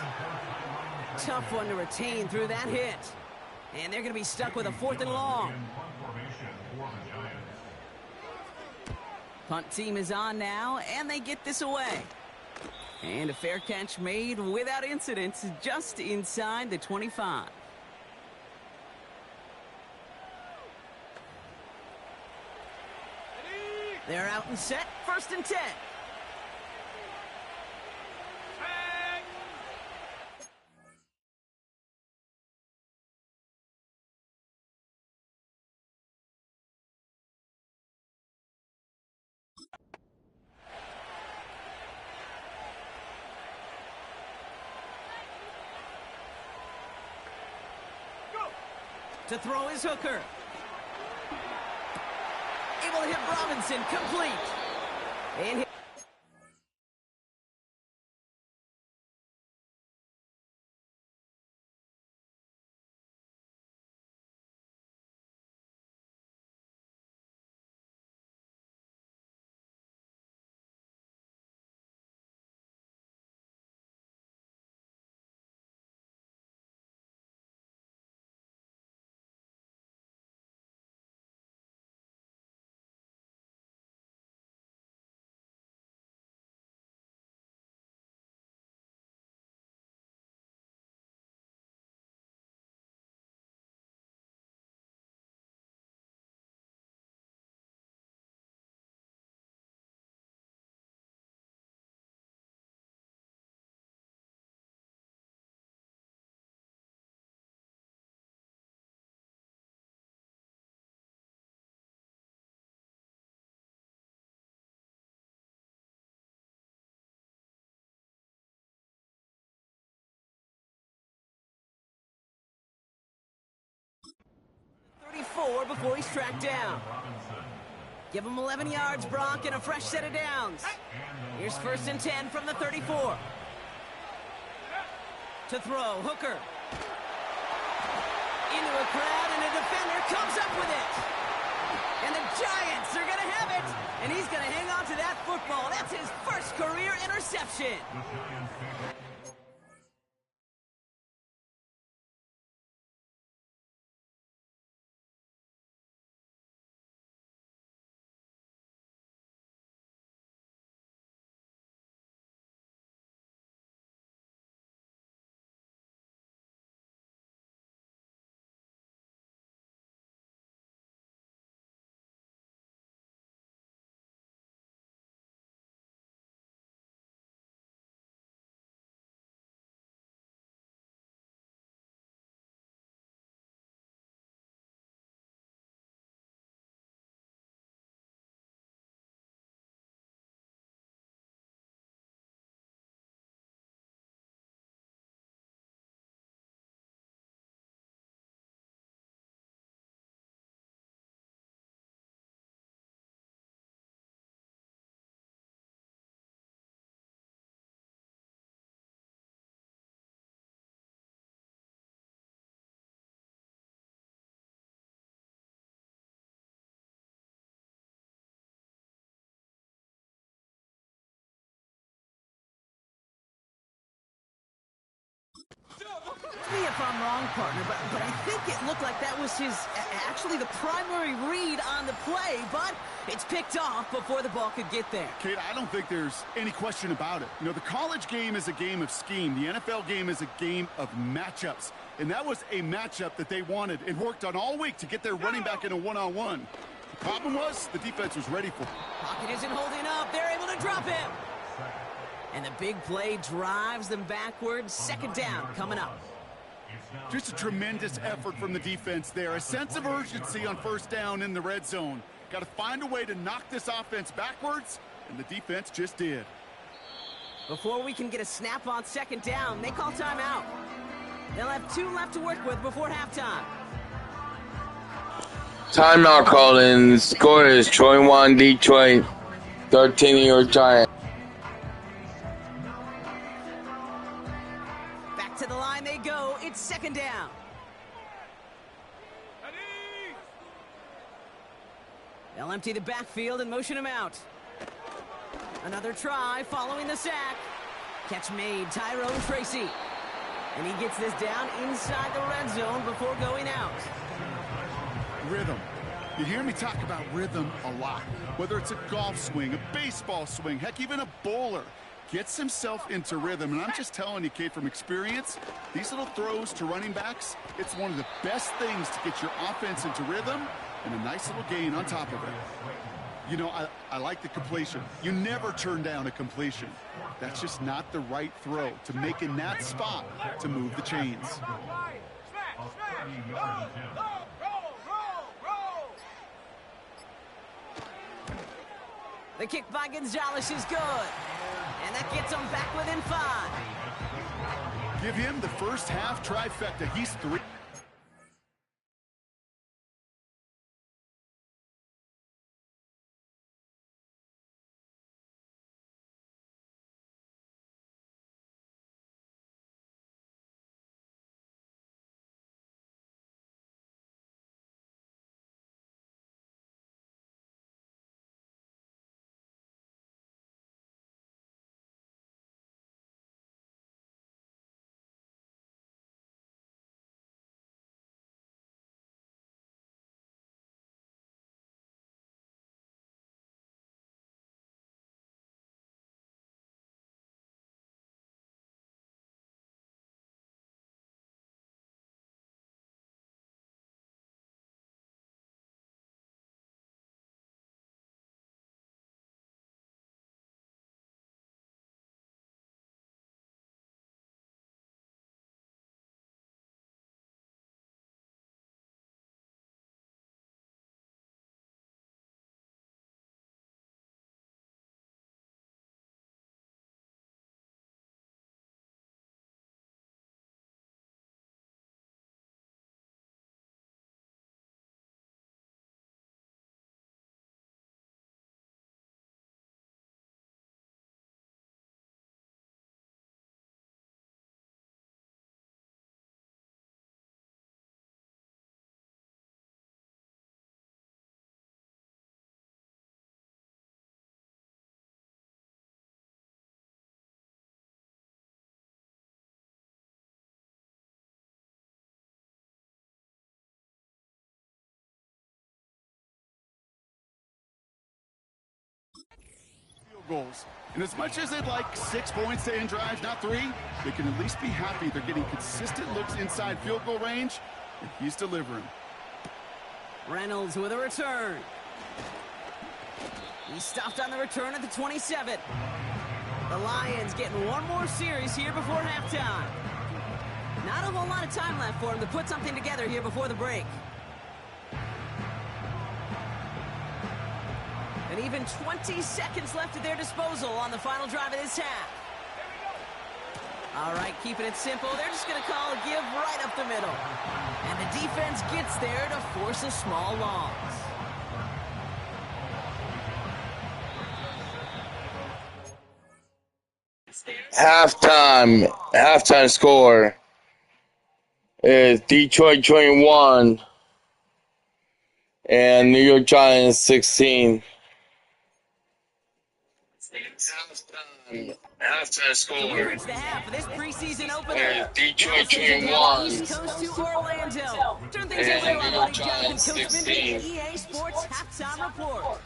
Tough one to retain through that hit. And they're going to be stuck with a 4th and long. Punt team is on now, and they get this away. And a fair catch made without incident, just inside the 25. They're out and set. 1st and 10. To throw is Hooker. Able to hit Robinson, complete. And 4 before he's tracked down. Give him 11 yards, Brock, and a fresh set of downs. Here's 1st and 10 from the 34. To throw, Hooker. Into a crowd, and a defender comes up with it. And the Giants are going to have it. And he's going to hang on to that football. That's his first career interception. Me if I'm wrong, partner, but I think it looked like that was actually the primary read on the play, but it's picked off before the ball could get there. Kate, I don't think there's any question about it. You know, the college game is a game of scheme. The NFL game is a game of matchups. And that was a matchup that they wanted and worked on all week to get their running back in a one-on-one. The problem was the defense was ready for it. Pocket isn't holding up. They're able to drop him. And the big play drives them backwards. 2nd down coming up. Just a tremendous effort from the defense there. A sense of urgency on 1st down in the red zone. Got to find a way to knock this offense backwards, and the defense just did. Before we can get a snap on 2nd down, they call timeout. They'll have 2 left to work with before halftime. Timeout called in. Score is Troy 1, Detroit 13, New York Giants. Back to the line they go. It's 2nd down. They'll empty the backfield and motion him out. Another try following the sack. Catch made, Tyrone Tracy. And he gets this down inside the red zone before going out. Rhythm. You hear me talk about rhythm a lot. Whether it's a golf swing, a baseball swing, heck, even a bowler gets himself into rhythm. And I'm just telling you, Kate, from experience, these little throws to running backs, it's one of the best things to get your offense into rhythm and a nice little gain on top of it. You know, I like the completion. You never turn down a completion. That's just not the right throw to make in that spot to move the chains. The kick by Gonzalez is good. And that gets them back within 5. Give him the first half trifecta. He's 3. goals. And as much as they'd like 6 points to end drives, not 3, they can at least be happy they're getting consistent looks inside field goal range, and he's delivering. Reynolds with a return. He stopped on the return at the 27. The Lions getting one more series here before halftime. Not a whole lot of time left for him to put something together here before the break. And even 20 seconds left at their disposal on the final drive of this half. All right, keeping it simple. They're just going to call a give right up the middle. And the defense gets there to force a small loss. Halftime score is Detroit 21 and New York Giants 16. Halftime score. We reached the half of this preseason opener. Detroit 21 East Coast to Orlando. Turn things over to our buddy Jonathan Coachman, EA Sports Halftime Report.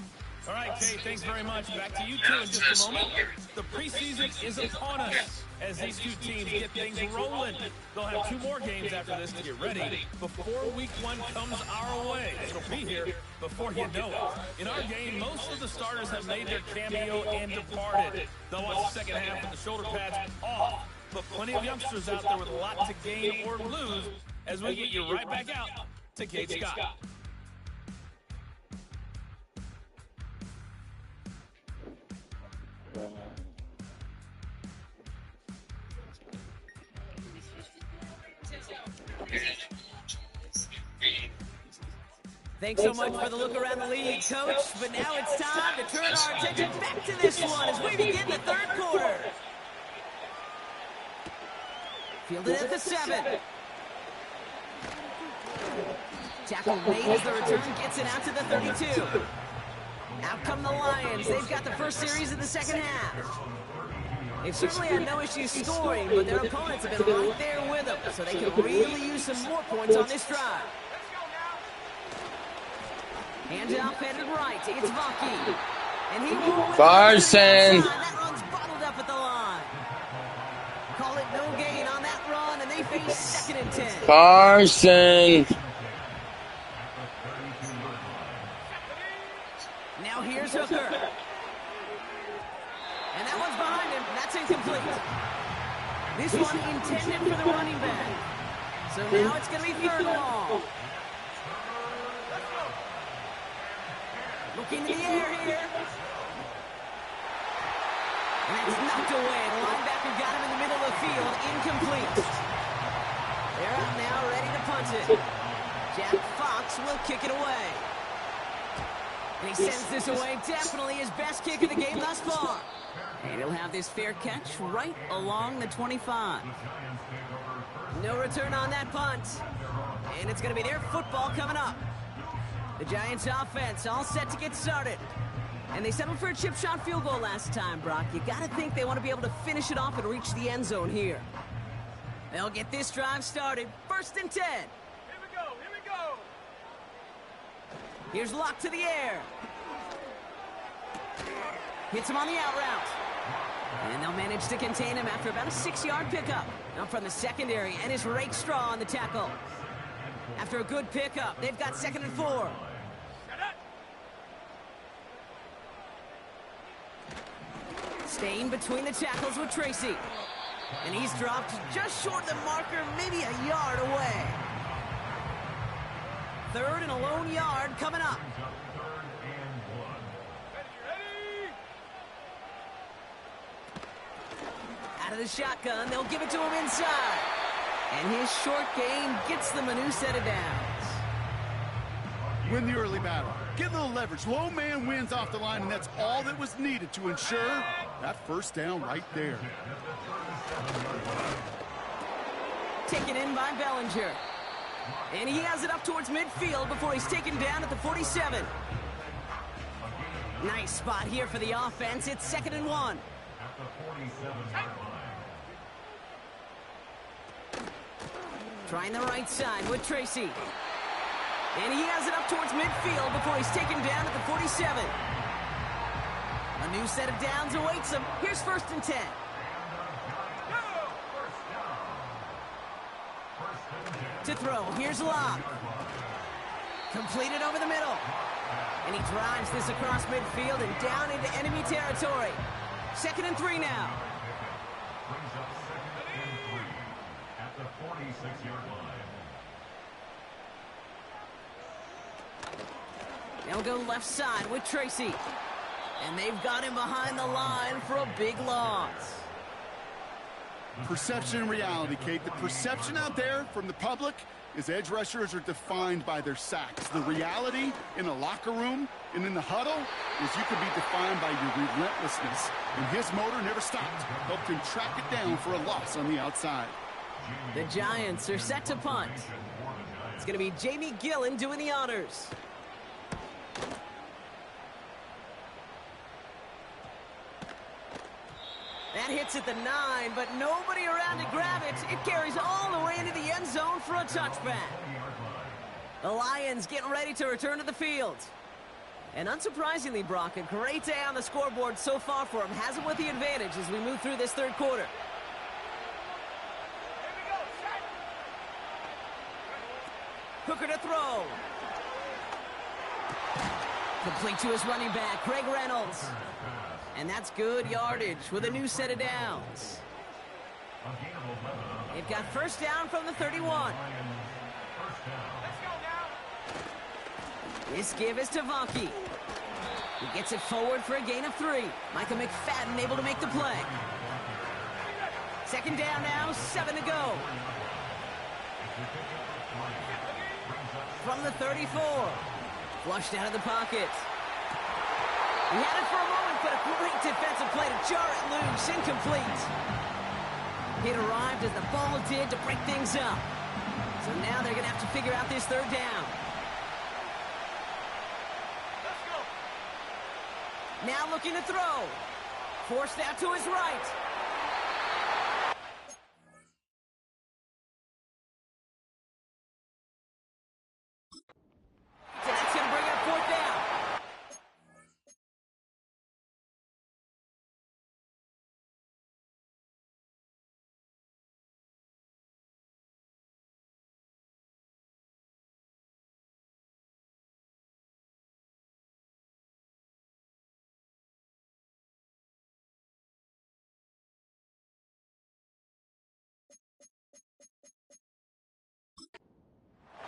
All right, Kay, thanks very much. Back to you two in just a moment. The preseason is upon us as these two teams get things rolling. They'll have 2 more games after this to get ready before week 1 comes our way. It'll be here before you know it. In our game, most of the starters have made their cameo and departed. They'll watch the second half with the shoulder pads off, but plenty of youngsters out there with a lot to gain or lose as we get you right back out to Kate Scott. Thanks so much for the look around the league, Coach. But now it's time to turn our attention back to this one as we begin the third quarter. Fielded at the 7. Tackle made as the return gets it out to the 32. Out come the Lions. They've got the first series of the second half. They've certainly had no issues scoring, but their opponents have been right there with them, so they can really use some more points on this drive. Hands off, headed right. It's Vaki. And he won't Carson. That run's bottled up at the line. Call it no gain on that run, and they face 2nd and 10. Carson. Now here's Hooker. And that one's behind him. That's incomplete. This one intended for the running back. So now it's going to be 3rd and long. Looking in the air here. And that's knocked away. The linebacker got him in the middle of the field. Incomplete. They're out now, ready to punt it. Jack Fox will kick it away. And he sends this away. Definitely his best kick of the game thus far. And he'll have this fair catch right along the 25. No return on that punt. And it's going to be their football coming up. The Giants offense all set to get started. And they settled for a chip shot field goal last time, Brock. You got to think they want to be able to finish it off and reach the end zone here. They'll get this drive started. 1st and 10. Here we go, here we go. Here's Locke to the air. Hits him on the out route. And they'll manage to contain him after about a 6-yard pickup. Up from the secondary, and his Rake Straw on the tackle. After a good pickup, they've got 2nd and 4. Staying between the tackles with Tracy. And he's dropped just short of the marker, maybe a yard away. 3rd and a lone yard coming up. Out of the shotgun, they'll give it to him inside. And his short gain gets them a new set of downs. Win the early battle. Get a little leverage. Low man wins off the line, and that's all that was needed to ensure that 1st down right there. Taken in by Bellinger. And he has it up towards midfield before he's taken down at the 47. Nice spot here for the offense. It's 2nd and 1. Trying the right side with Tracy. And he has it up towards midfield before he's taken down at the 47. A A new set of downs awaits them. Here's 1st and 10. To throw, here's Lobb. Completed over the middle. And he drives this across midfield and down into enemy territory. 2nd and 3 now. Brings up 2nd and 3 at the 46-yard line. They'll go left side with Tracy. And they've got him behind the line for a big loss. Perception and reality, Kate. The perception out there from the public is edge rushers are defined by their sacks. The reality in a locker room and in the huddle is you can be defined by your relentlessness. And his motor never stopped. Helped him track it down for a loss on the outside. The Giants are set to punt. It's going to be Jamie Gillen doing the honors. That hits at the 9, but nobody around to grab it. It carries all the way into the end zone for a touchback. The Lions getting ready to return to the field. And unsurprisingly, Brock, a great day on the scoreboard so far for him. Has him with the advantage as we move through this 3rd quarter. Hooker to throw. Complete to his running back, Craig Reynolds. And that's good yardage with a new set of downs. They've got 1st down from the 31. This give is to Vanke. He gets it forward for a gain of 3. Micah McFadden able to make the play. 2nd down now, 7 to go. From the 34. Flushed out of the pocket. He had it for a moment, but a great defensive play to jar it loose, incomplete. It arrived as the ball did to break things up. So now they're going to have to figure out this 3rd down. Now looking to throw. Forced out to his right. So that's going to bring up 4th down.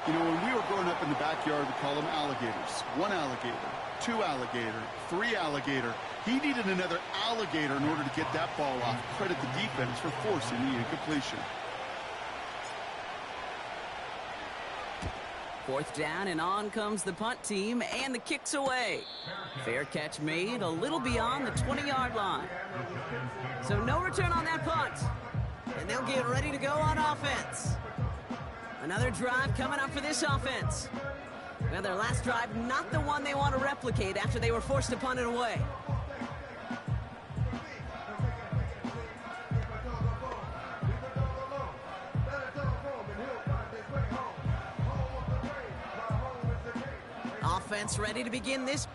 You know, when we were growing up in the backyard, we call them alligators. 1 alligator, 2 alligator, 3 alligator. He needed another alligator in order to get that ball off. Credit the defense for forcing the incompletion. 4th down, and on comes the punt team, and the kick's away. Fair catch made a little beyond the 20-yard line. So no return on that punt. And they'll get ready to go on offense. Another drive coming up for this offense. Well, their last drive, not the one they want to replicate after they were forced to punt it away. Offense ready to begin this.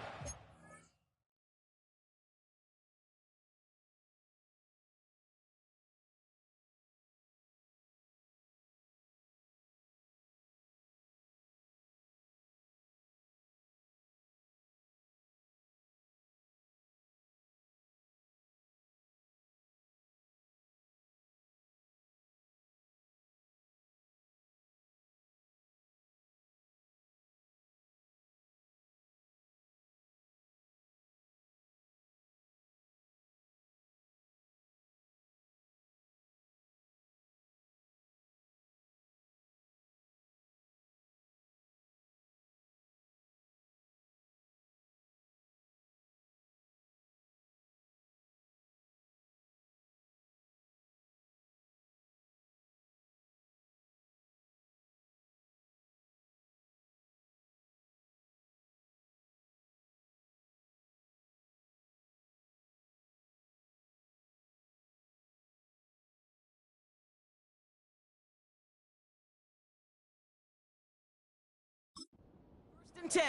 First and 10.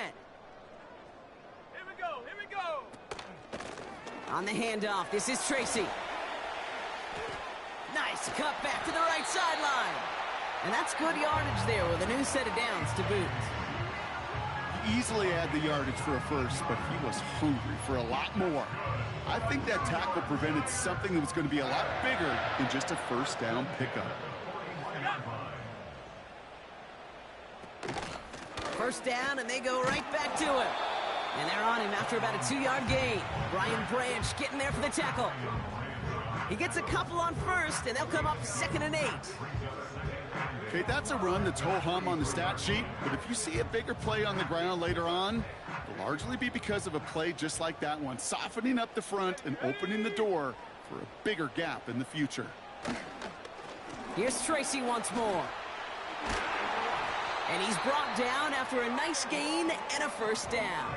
Here we go, here we go. On the handoff, this is Tracy. Nice cut back to the right sideline. And that's good yardage there with a new set of downs to boot. He easily had the yardage for a first, but he was hungry for a lot more. I think that tackle prevented something that was going to be a lot bigger than just a first down pickup. First down, and they go right back to him. And they're on him after about a 2-yard gain. Brian Branch getting there for the tackle. He gets a couple on first, and they'll come up 2nd and 8. Okay, that's a run that's ho-hum on the stat sheet, but if you see a bigger play on the ground later on, it'll largely be because of a play just like that one, softening up the front and opening the door for a bigger gap in the future. Here's Tracy once more. And he's brought down after a nice gain and a first down.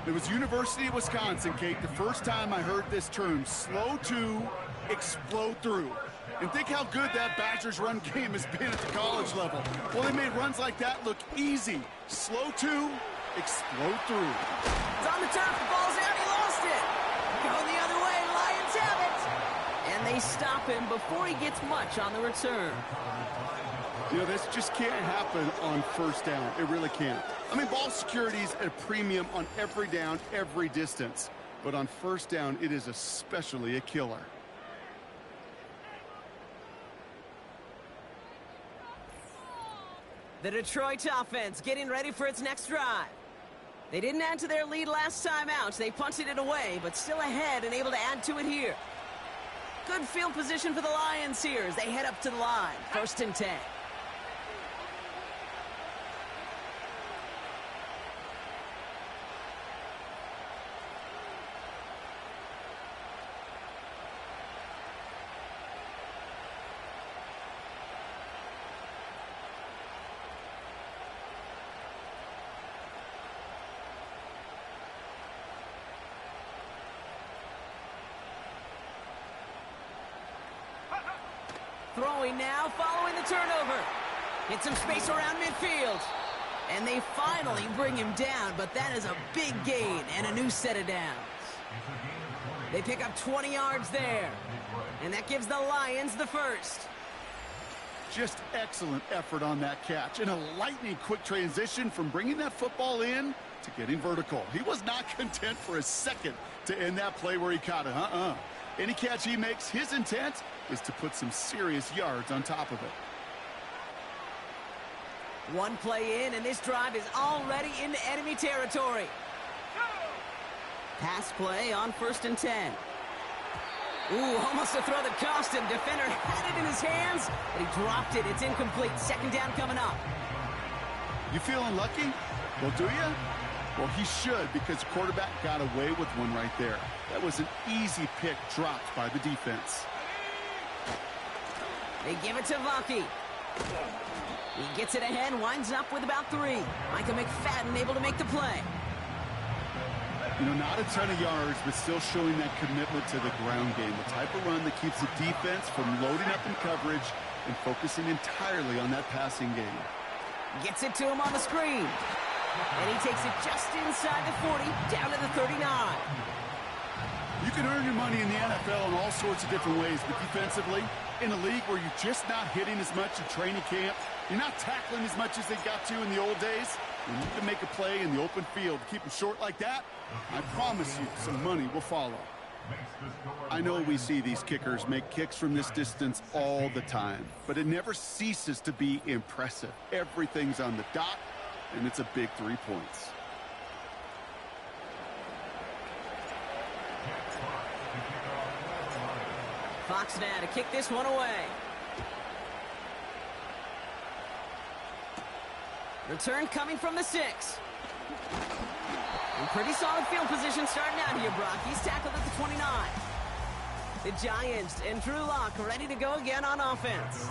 It was University of Wisconsin, Kate, the first time I heard this term, slow to explode through. And think how good that Badgers run game has been at the college level. Well, they made runs like that look easy. Slow to explode through. It's on the turf, the ball's out, he lost it. Going the other way, Lions have it. And they stop him before he gets much on the return. You know, this just can't happen on first down. It really can't. I mean, ball security is at a premium on every down, every distance. But on first down, it is especially a killer. The Detroit offense getting ready for its next drive. They didn't add to their lead last time out. They punted it away, but still ahead and able to add to it here. Good field position for the Lions here as they head up to the line. 1st and 10. Throwing now, following the turnover. Get some space around midfield. And they finally bring him down, but that is a big gain and a new set of downs. They pick up 20 yards there. And that gives the Lions the first. Just excellent effort on that catch. And a lightning quick transition from bringing that football in to getting vertical. He was not content for a second to end that play where he caught it. Any catch he makes, his intent is to put some serious yards on top of it. One play in, and this drive is already into enemy territory. Pass play on 1st and 10. Ooh, almost a throw that cost him. Defender had it in his hands, but he dropped it. It's incomplete. 2nd down coming up. You feeling lucky? Well, do you? Well, he should, because the quarterback got away with one right there. That was an easy pick dropped by the defense. They give it to Vaki. He gets it ahead, winds up with about 3. Micah McFadden able to make the play. You know, not a ton of yards, but still showing that commitment to the ground game. The type of run that keeps the defense from loading up in coverage and focusing entirely on that passing game. Gets it to him on the screen. And he takes it just inside the 40, down to the 39. You can earn your money in the NFL in all sorts of different ways, but defensively, in a league where you're just not hitting as much in training camp, you're not tackling as much as they got to in the old days, you need to make a play in the open field. Keep them short like that, I promise you some money will follow. I know we see these kickers make kicks from this distance all the time, but it never ceases to be impressive. Everything's on the dot, and it's a big 3 points. Fox now to kick this one away. Return coming from the 6. And pretty solid field position starting out here, Brock. He's tackled at the 29. The Giants and Drew Lock ready to go again on offense.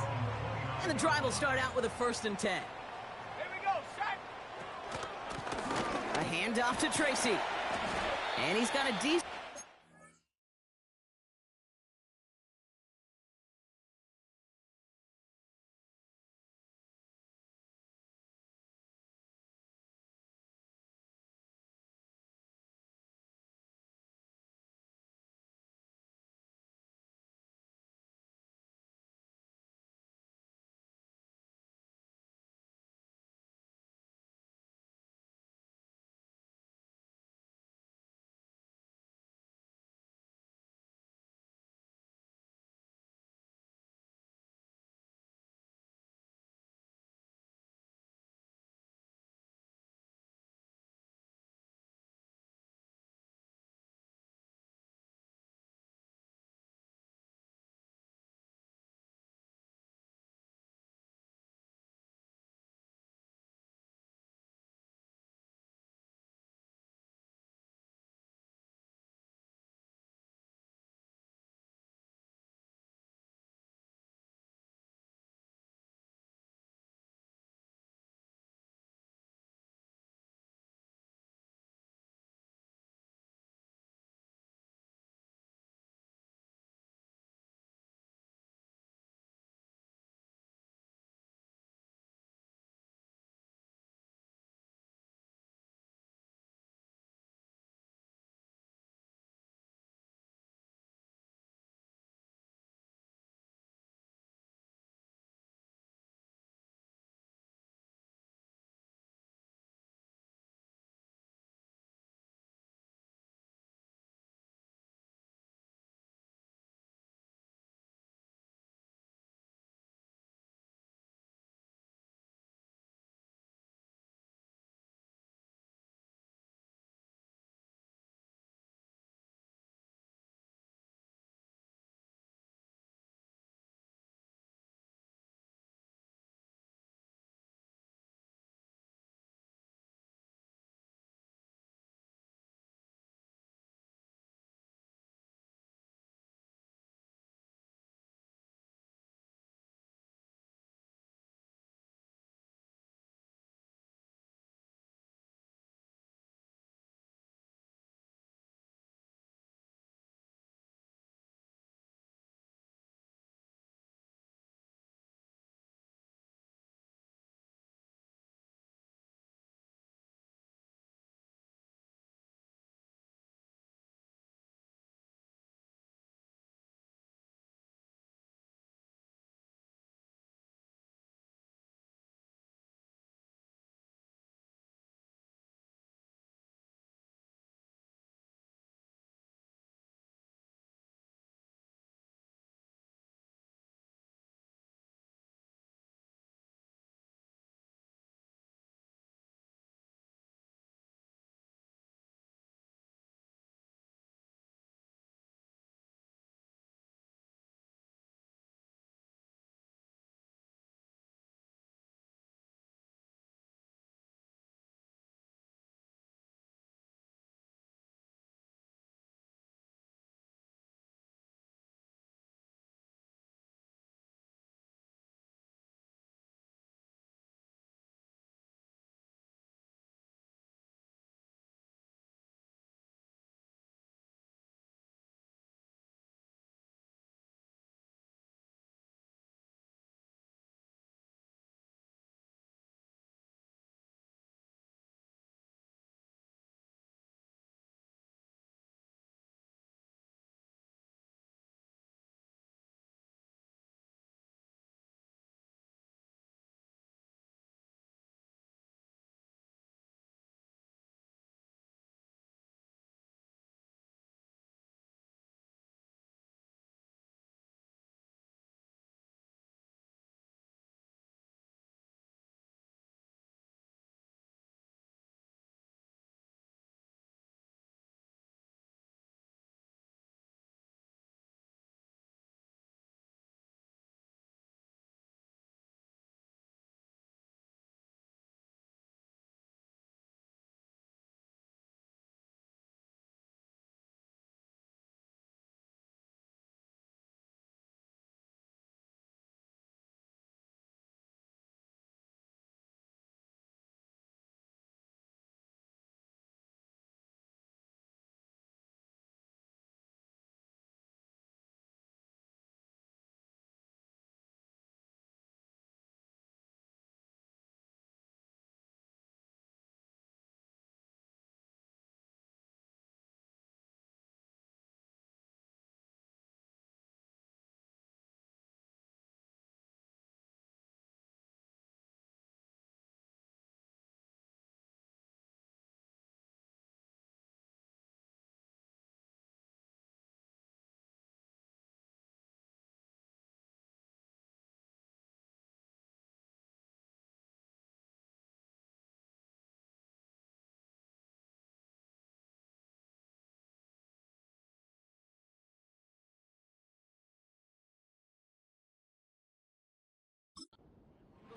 And the drive will start out with a 1st and 10. Here we go, shot. A handoff to Tracy. And he's got a decent...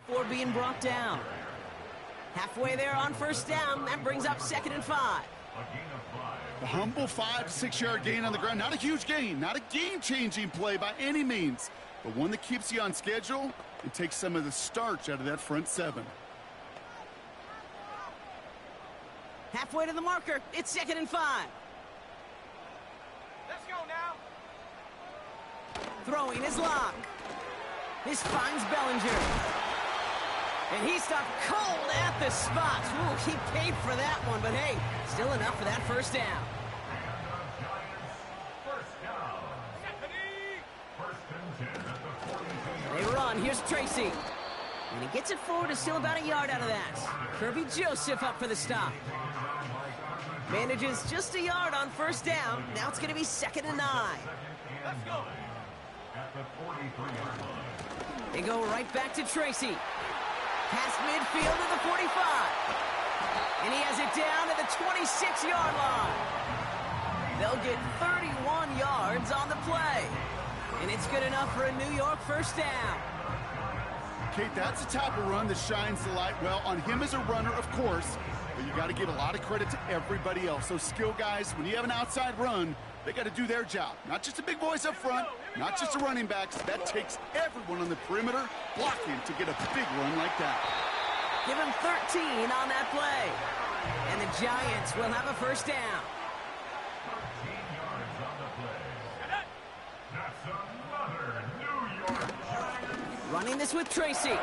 before being brought down. Halfway there on first down. That brings up 2nd and 5. A humble 5 to 6 yard gain on the ground. Not a huge gain, not a game-changing play by any means, but one that keeps you on schedule and takes some of the starch out of that front 7. Halfway to the marker. It's 2nd and 5. Let's go now. Throwing his lock. This finds Bellinger. And he stopped cold at the spot. Ooh, he paid for that one, but hey, still enough for that first down. They run. Here's Tracy. And he gets it forward to still about a yard out of that. Kirby Joseph up for the stop. Manages just a yard on first down. Now it's going to be 2nd and 9. Let's go. They go right back to Tracy. Past midfield to the 45. And he has it down to the 26-yard line. They'll get 31 yards on the play. And it's good enough for a New York first down. Kate, that's the type of run that shines the light well on him as a runner, of course, but you got to give a lot of credit to everybody else. Those skill guys, when you have an outside run, they got to do their job. Not just the big boys up front, not just the running backs. That takes everyone on the perimeter blocking to get a big run like that. Give him 13 on that play. And the Giants will have a first down. Running this with Tracy. And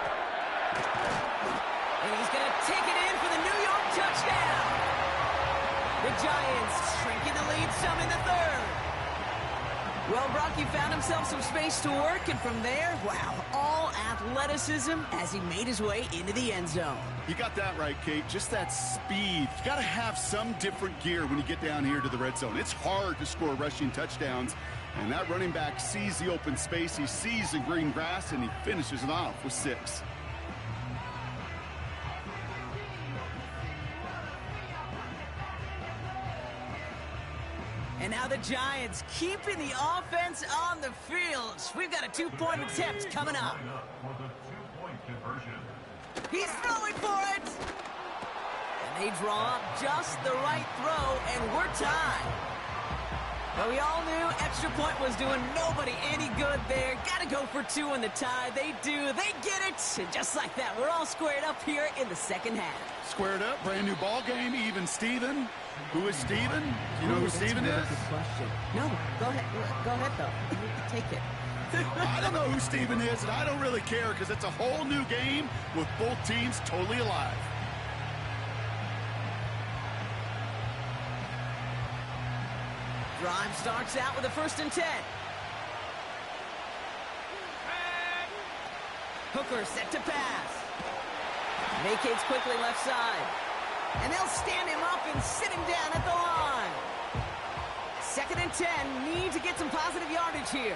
he's going to take it in for the New York touchdown. The Giants shrinking the lead some in the 3rd. Well, Brocky found himself some space to work, and from there, wow, all athleticism as he made his way into the end zone. You got that right, Kate. Just that speed. You got to have some different gear when you get down here to the red zone. It's hard to score rushing touchdowns. And that running back sees the open space, he sees the green grass, and he finishes it off with 6. And now the Giants keeping the offense on the field. We've got a 2-point attempt coming up. He's throwing for it. And they draw up just the right throw, and we're tied. But we all knew extra point was doing nobody any good there. Got to go for 2 in the tie. They do. They get it. And just like that, we're all squared up here in the second half. Squared up, brand new ball game, even Steven. Who is Steven? Do you know who Steven is? Good question. No, go ahead. Go ahead, though. Take it. I don't know who Steven is, and I don't really care because it's a whole new game with both teams totally alive. Drive starts out with a 1st and 10. Hooker set to pass. Vacates quickly left side. And they'll stand him up and sit him down at the line. 2nd and 10. Need to get some positive yardage here.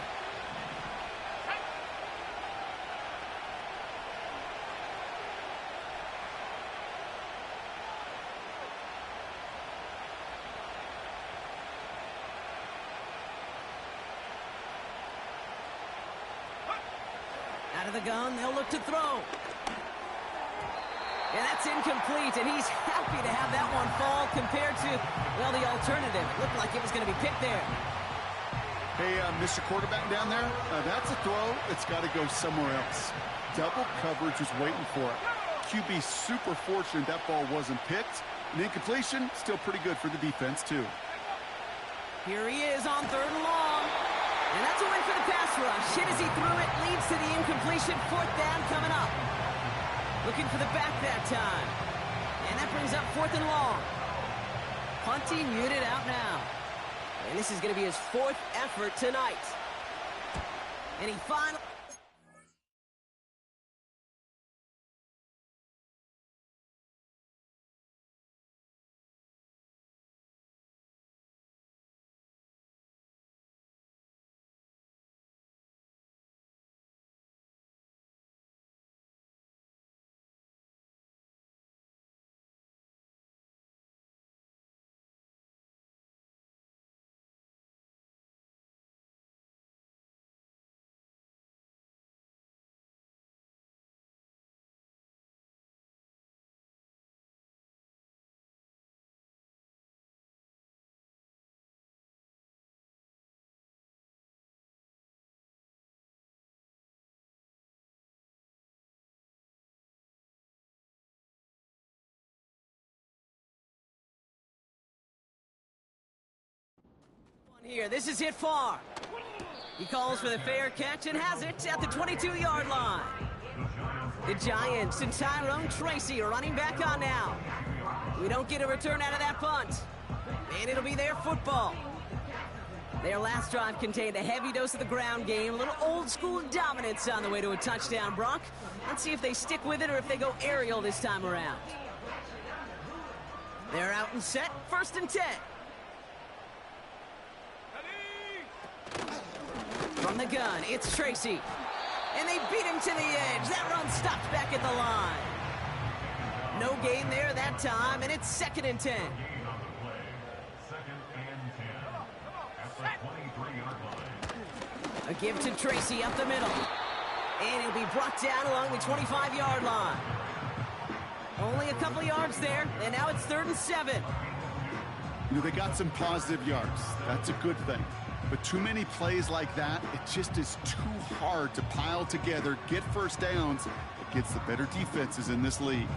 Out of the gun, they'll look to throw. And that's incomplete, and he's happy to have that one fall compared to, well, the alternative. It looked like it was going to be picked there. Hey, Mr. Quarterback down there, that's a throw that's got to go somewhere else. Double coverage is waiting for it. QB super fortunate that ball wasn't picked. And incompletion, still pretty good for the defense, too. Here he is on 3rd and long. And that's a win for the pass rush. Hit as he threw it, leads to the incompletion. 4th down coming up. Looking for the back that time. And that brings up 4th and long. Punting unit out now. And this is going to be his 4th effort tonight. And he finally... Here, this is hit far. He calls for the fair catch and has it at the 22-yard line. The Giants and Tyrone Tracy are running back on now. We don't get a return out of that punt, and it'll be their football. Their last drive contained a heavy dose of the ground game, a little old-school dominance on the way to a touchdown, Brock. Let's see if they stick with it or if they go aerial this time around. They're out and set, 1st and 10. From the gun, it's Tracy. And they beat him to the edge. That run stopped back at the line. No gain there that time, and it's 2nd and 10. A give to Tracy up the middle. And he'll be brought down along the 25-yard line. Only a couple yards there, and now it's 3rd and 7. You know, they got some positive yards. That's a good thing. But too many plays like that, it just is too hard to pile together, get first downs against the better defenses in this league.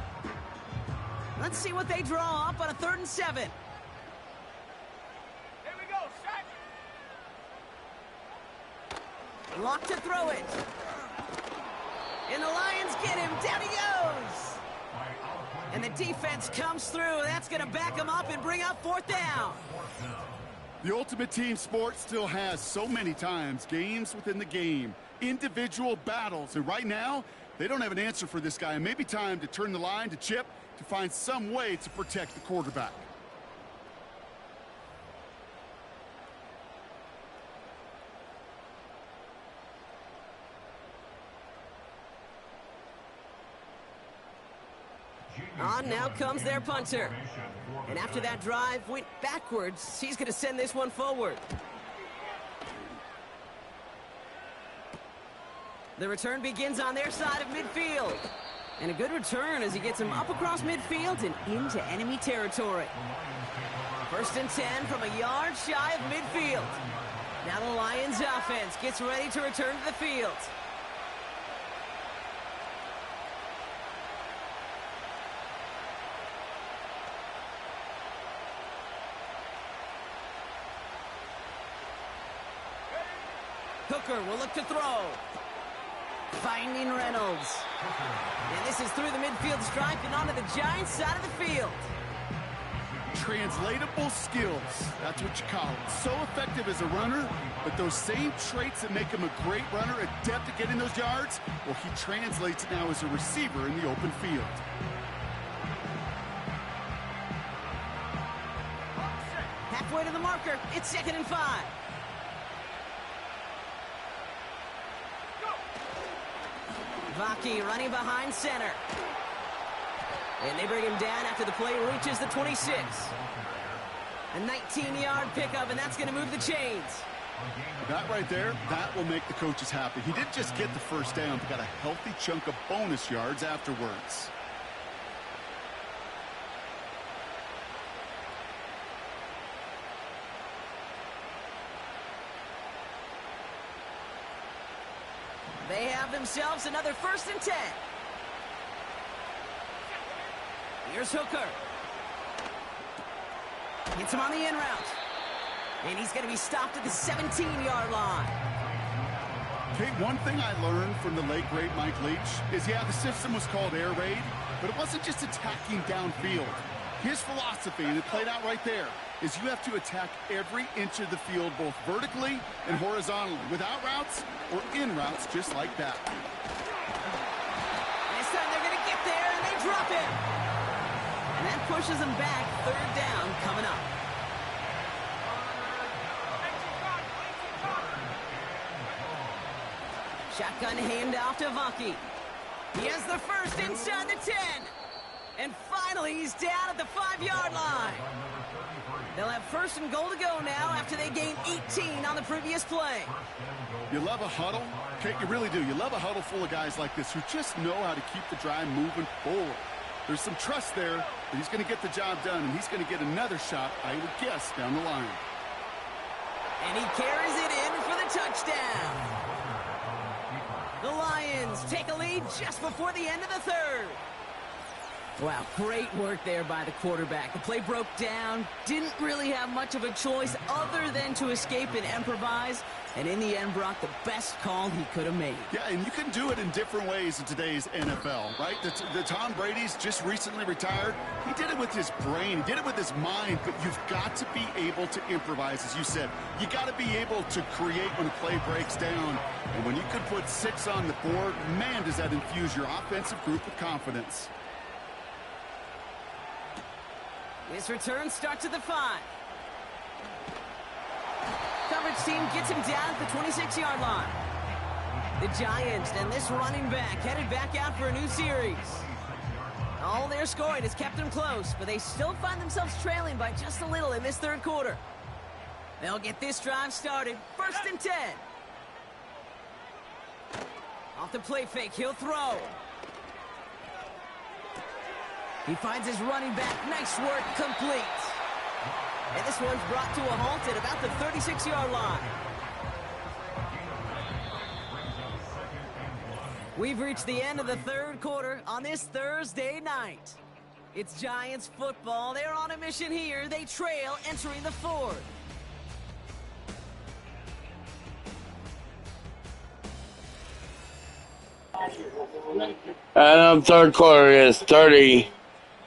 Let's see what they draw up on a 3rd and 7. Here we go, set. Lock to throw it. And the Lions get him. Down he goes. And the defense comes through. That's going to back him up and bring up 4th down. The ultimate team sport still has so many times games within the game, individual battles, and right now they don't have an answer for this guy. It may be time to turn the line to Chip to find some way to protect the quarterback. On now comes their punter. And after that drive went backwards, he's going to send this one forward. The return begins on their side of midfield. And a good return as he gets him up across midfield and into enemy territory. 1st and 10 from a yard shy of midfield. Now the Lions offense gets ready to return to the field. Hooker will look to throw. Finding Reynolds. And this is through the midfield stripe and onto the Giants side of the field. Translatable skills. That's what you call it. So effective as a runner, but those same traits that make him a great runner, adept at getting those yards, well, he translates it now as a receiver in the open field. Halfway to the marker. It's 2nd and 5. Vaki running behind center. And they bring him down after the play reaches the 26. A 19-yard pickup, and that's going to move the chains. That right there, that will make the coaches happy. He didn't just get the first down, but got a healthy chunk of bonus yards afterwards. They have themselves another 1st and 10. Here's Hooker. Hits him on the in route. And he's going to be stopped at the 17-yard line. Okay, one thing I learned from the late, great Mike Leach is, yeah, the system was called air raid, but it wasn't just attacking downfield. His philosophy, and it played out right there, is you have to attack every inch of the field, both vertically and horizontally, without routes or in routes just like that. This time they're going to get there, and they drop him. And that pushes them back. 3rd down coming up. Shotgun handoff to Vaki. He has the first inside the 10. And finally, he's down at the 5-yard line. They'll have 1st and goal to go now after they gained 18 on the previous play. You love a huddle? Okay, you really do. You love a huddle full of guys like this who just know how to keep the drive moving forward. There's some trust there that he's going to get the job done, and he's going to get another shot, I would guess, down the line. And he carries it in for the touchdown. The Lions take a lead just before the end of the 3rd. Wow, great work there by the quarterback. The play broke down, didn't really have much of a choice other than to escape and improvise, and in the end brought the best call he could have made. Yeah, and you can do it in different ways in today's NFL, right? The Tom Brady's just recently retired. He did it with his brain. He did it with his mind, but you've got to be able to improvise, as you said. You got to be able to create when a play breaks down. And when you can put 6 on the board, man, does that infuse your offensive group with confidence. This return starts at the 5. Coverage team gets him down at the 26-yard line. The Giants and this running back headed back out for a new series. All their scoring has kept them close, but they still find themselves trailing by just a little in this third quarter. They'll get this drive started. 1st and 10. Off the play fake, he'll throw. He finds his running back. Nice work, complete. And this one's brought to a halt at about the 36-yard line. We've reached the end of the third quarter on this Thursday night. It's Giants football. They're on a mission here. They trail entering the fourth. And third quarter is 30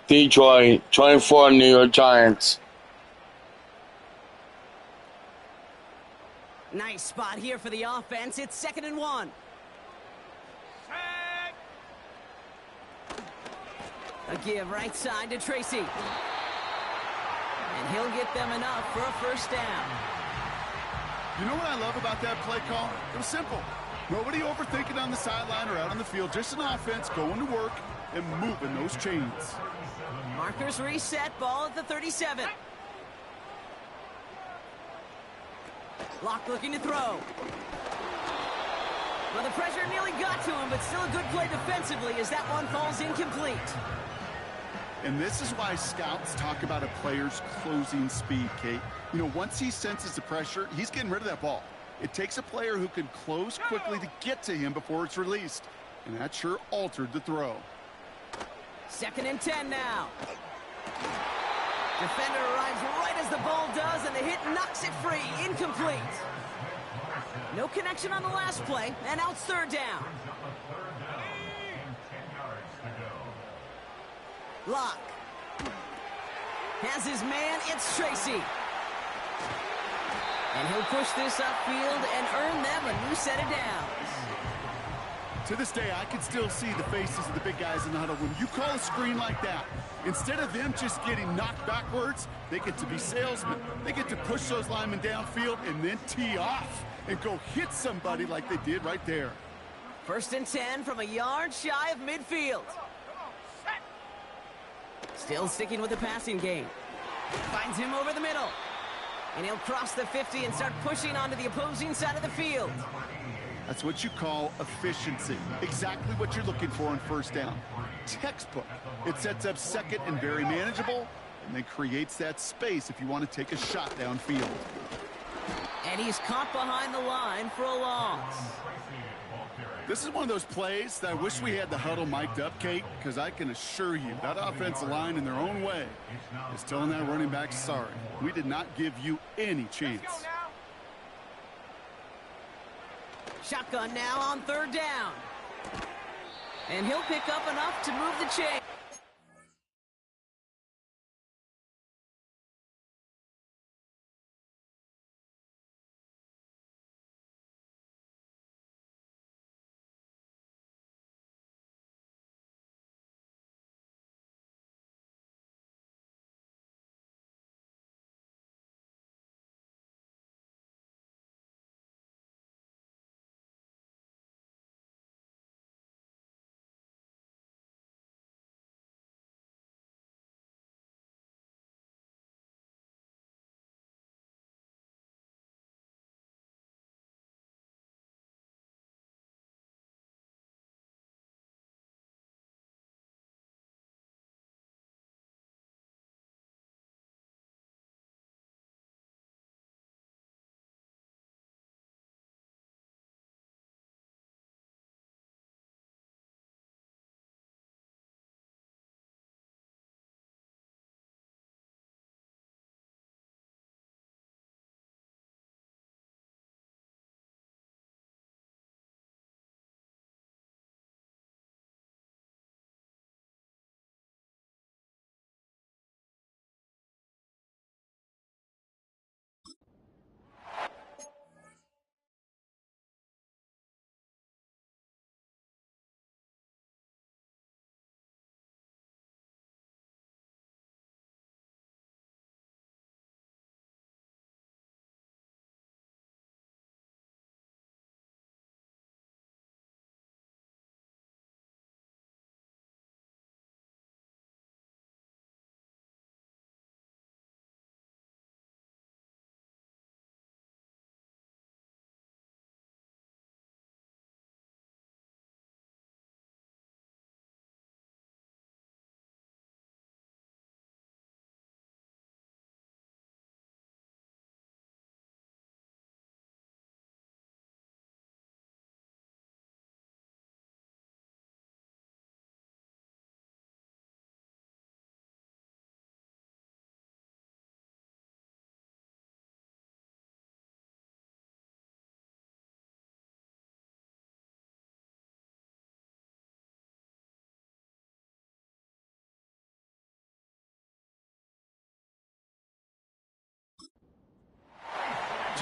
Detroit, 24 New York Giants. Nice spot here for the offense. It's 2nd and 1. A give right side to Tracy. And he'll get them enough for a first down. You know what I love about that play call? It was simple. Nobody overthinking on the sideline or out on the field. Just an offense going to work and moving those chains. Markers reset. Ball at the 37. Locke looking to throw. Well, the pressure nearly got to him, but still a good play defensively as that one falls incomplete. And this is why scouts talk about a player's closing speed, Kate. You know, once he senses the pressure, he's getting rid of that ball. It takes a player who can close quickly to get to him before it's released. And that sure altered the throw. 2nd and 10 now. Defender arrives right as the ball does, and the hit knocks it free. Incomplete. No connection on the last play, and now it's 3rd down. Locke has his man. It's Tracy. And he'll push this upfield and earn them a new set of downs. To this day, I can still see the faces of the big guys in the huddle. When you call a screen like that, instead of them just getting knocked backwards, they get to be salesmen. They get to push those linemen downfield and then tee off and go hit somebody like they did right there. 1st and 10 from a yard shy of midfield. Still sticking with the passing game. Finds him over the middle. And he'll cross the 50 and start pushing onto the opposing side of the field. That's what you call efficiency. Exactly what you're looking for on 1st down. Textbook. It sets up 2nd and very manageable, and then creates that space if you want to take a shot downfield. And he's caught behind the line for a loss. This is one of those plays that I wish we had the huddle mic'd up, Kate, because I can assure you that offensive line in their own way is telling that running back, sorry, we did not give you any chance. Shotgun now on 3rd down. And he'll pick up enough to move the chain.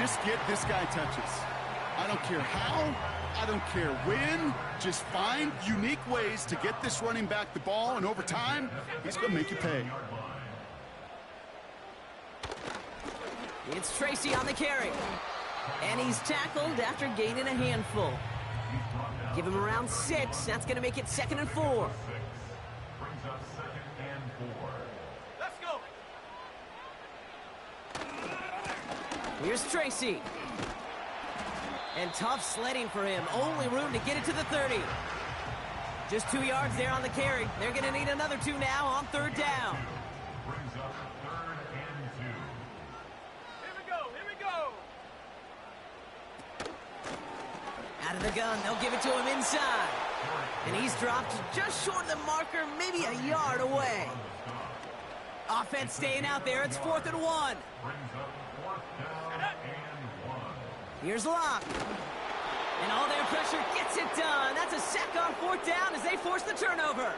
just get this guy touches. I don't care how, I don't care when. Just find unique ways to get this running back the ball, and over time, he's going to make you pay. It's Tracy on the carry. And he's tackled after gaining a handful. Give him around 6. That's going to make it 2nd and 4. Brings up 2nd and 4. Let's go. Here's Tracy. And tough sledding for him. Only room to get it to the 30. Just 2 yards there on the carry. They're going to need another 2 now on 3rd down. Brings up 3rd and 2. Here we go. Here we go. Out of the gun, they'll give it to him inside. And he's dropped just short of the marker, maybe a yard away. Offense staying out there. It's 4th and 1. Brings up 4th down and 1. Here's Locke. And all their pressure gets it done. That's a sack on 4th down as they force the turnover.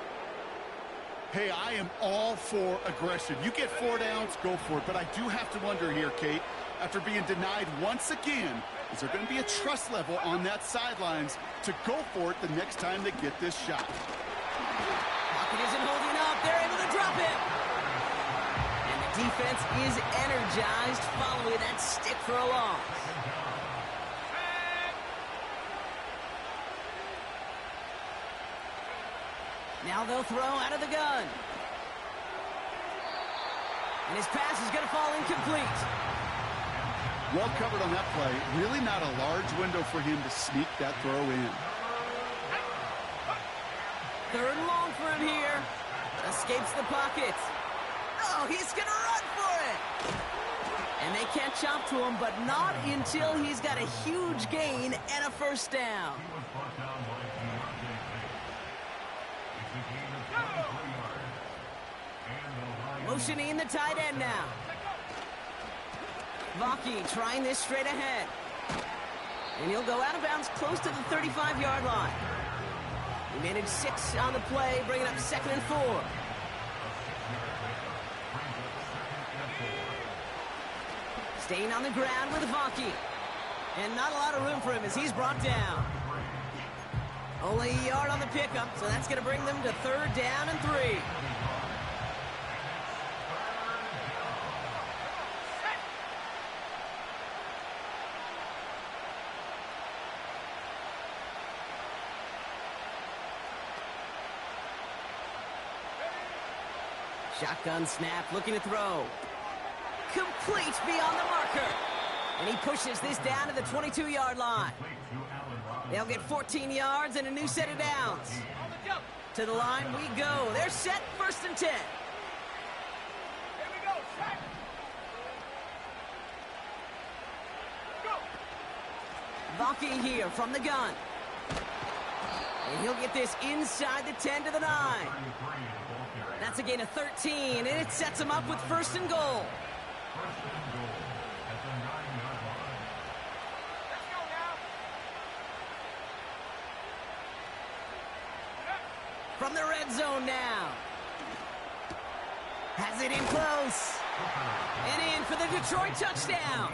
Hey, I am all for aggression. You get 4 downs, go for it. But I do have to wonder here, Kate, after being denied once again, is there going to be a trust level on that sidelines to go for it the next time they get this shot? Lockett isn't holding up. They're able to drop him. And the defense is energized following that stick for a loss. Now they'll throw out of the gun. And his pass is going to fall incomplete. Well covered on that play. Really not a large window for him to sneak that throw in. 3rd and long for him here. Escapes the pocket. Oh, he's going to run for it. And they catch up to him, but not until he's got a huge gain and a 1st down. He was brought down by Deontay Bates. It's a gain of 23 yards. And the Lions Motioning the tight end now. Vaki trying this straight ahead. And he'll go out of bounds close to the 35-yard line. He managed 6 on the play, bringing up 2nd and 4. Staying on the ground with Vaki. And not a lot of room for him as he's brought down. Only a yard on the pickup, so that's going to bring them to 3rd down and 3. Shotgun snap, looking to throw. Complete beyond the marker. And he pushes this down to the 22-yard line. They'll get 14 yards and a new set of downs. To the line we go. They're set, 1st and 10. Here we go. Sack. Go. Vaki here from the gun. And he'll get this inside the 10 to the 9. That's a gain of 13, and it sets him up with 1st and goal. 1st and goal at the 9-yard line. Let's go now. From the red zone now. Has it in close. And in for the Detroit touchdown.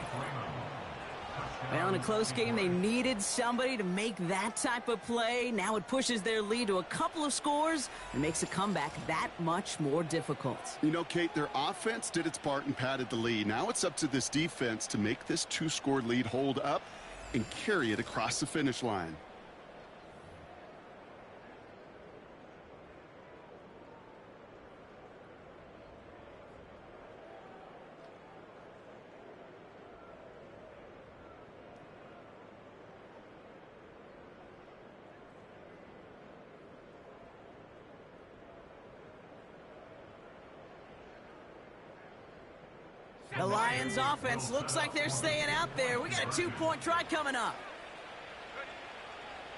Well, in a close game, they needed somebody to make that type of play. Now it pushes their lead to a couple of scores and makes a comeback that much more difficult. You know, Kate, their offense did its part and padded the lead. Now it's up to this defense to make this 2-score lead hold up and carry it across the finish line. The Lions offense looks like they're staying out there. We got a 2-point try coming up.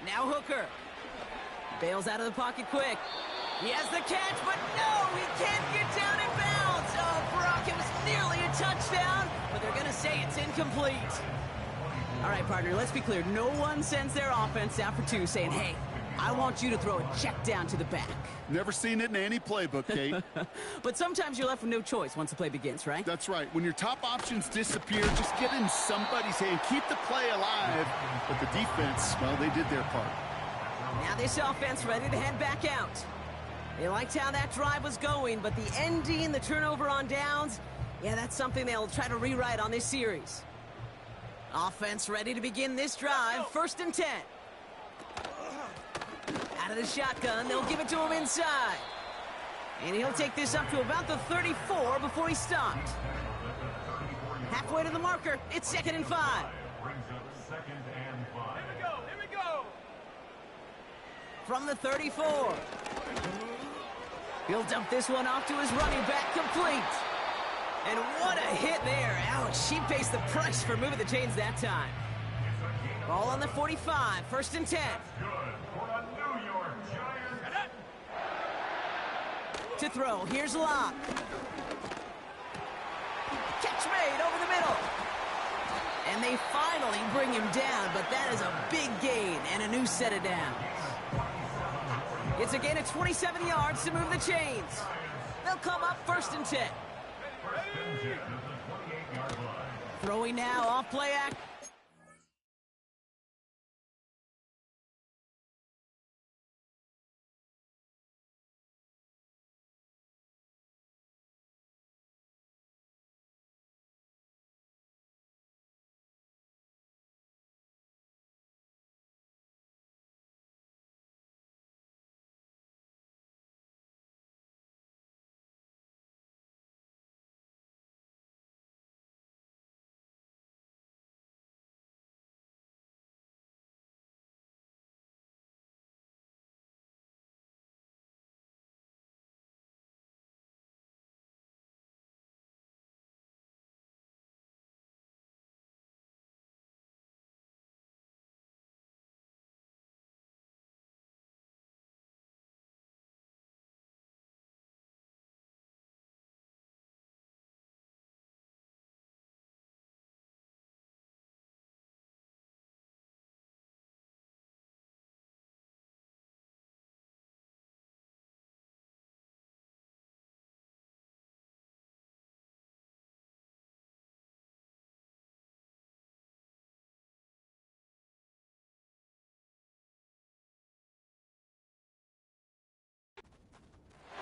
Now Hooker. Bails out of the pocket quick. He has the catch, but no, he can't get down in bounds. Oh, Brock, it was nearly a touchdown, but they're going to say it's incomplete. All right, partner, let's be clear. No one sends their offense out for 2 saying, hey, I want you to throw a check down to the back. Never seen it in any playbook, Kate. But sometimes you're left with no choice once the play begins, right? That's right. When your top options disappear, just get in somebody's hand. Keep the play alive. But the defense, well, they did their part. Now this offense ready to head back out. They liked how that drive was going, but the ending, the turnover on downs, yeah, that's something they'll try to rewrite on this series. Offense ready to begin this drive. 1st and 10. Out of the shotgun, they'll give it to him inside. And he'll take this up to about the 34 before he stopped. Halfway to the marker, it's 2nd and 5. Brings up 2nd and 5. Here we go. From the 34. He'll dump this one off to his running back, complete. And what a hit there. Ouch, she pays the price for moving the chains that time. Ball on the 45, 1st and 10. Good for the New York Giants. To throw, here's Locke. Catch made over the middle. And they finally bring him down, but that is a big gain and a new set of downs. It's a gain of 27 yards to move the chains. They'll come up 1st and 10. Throwing now, off play act.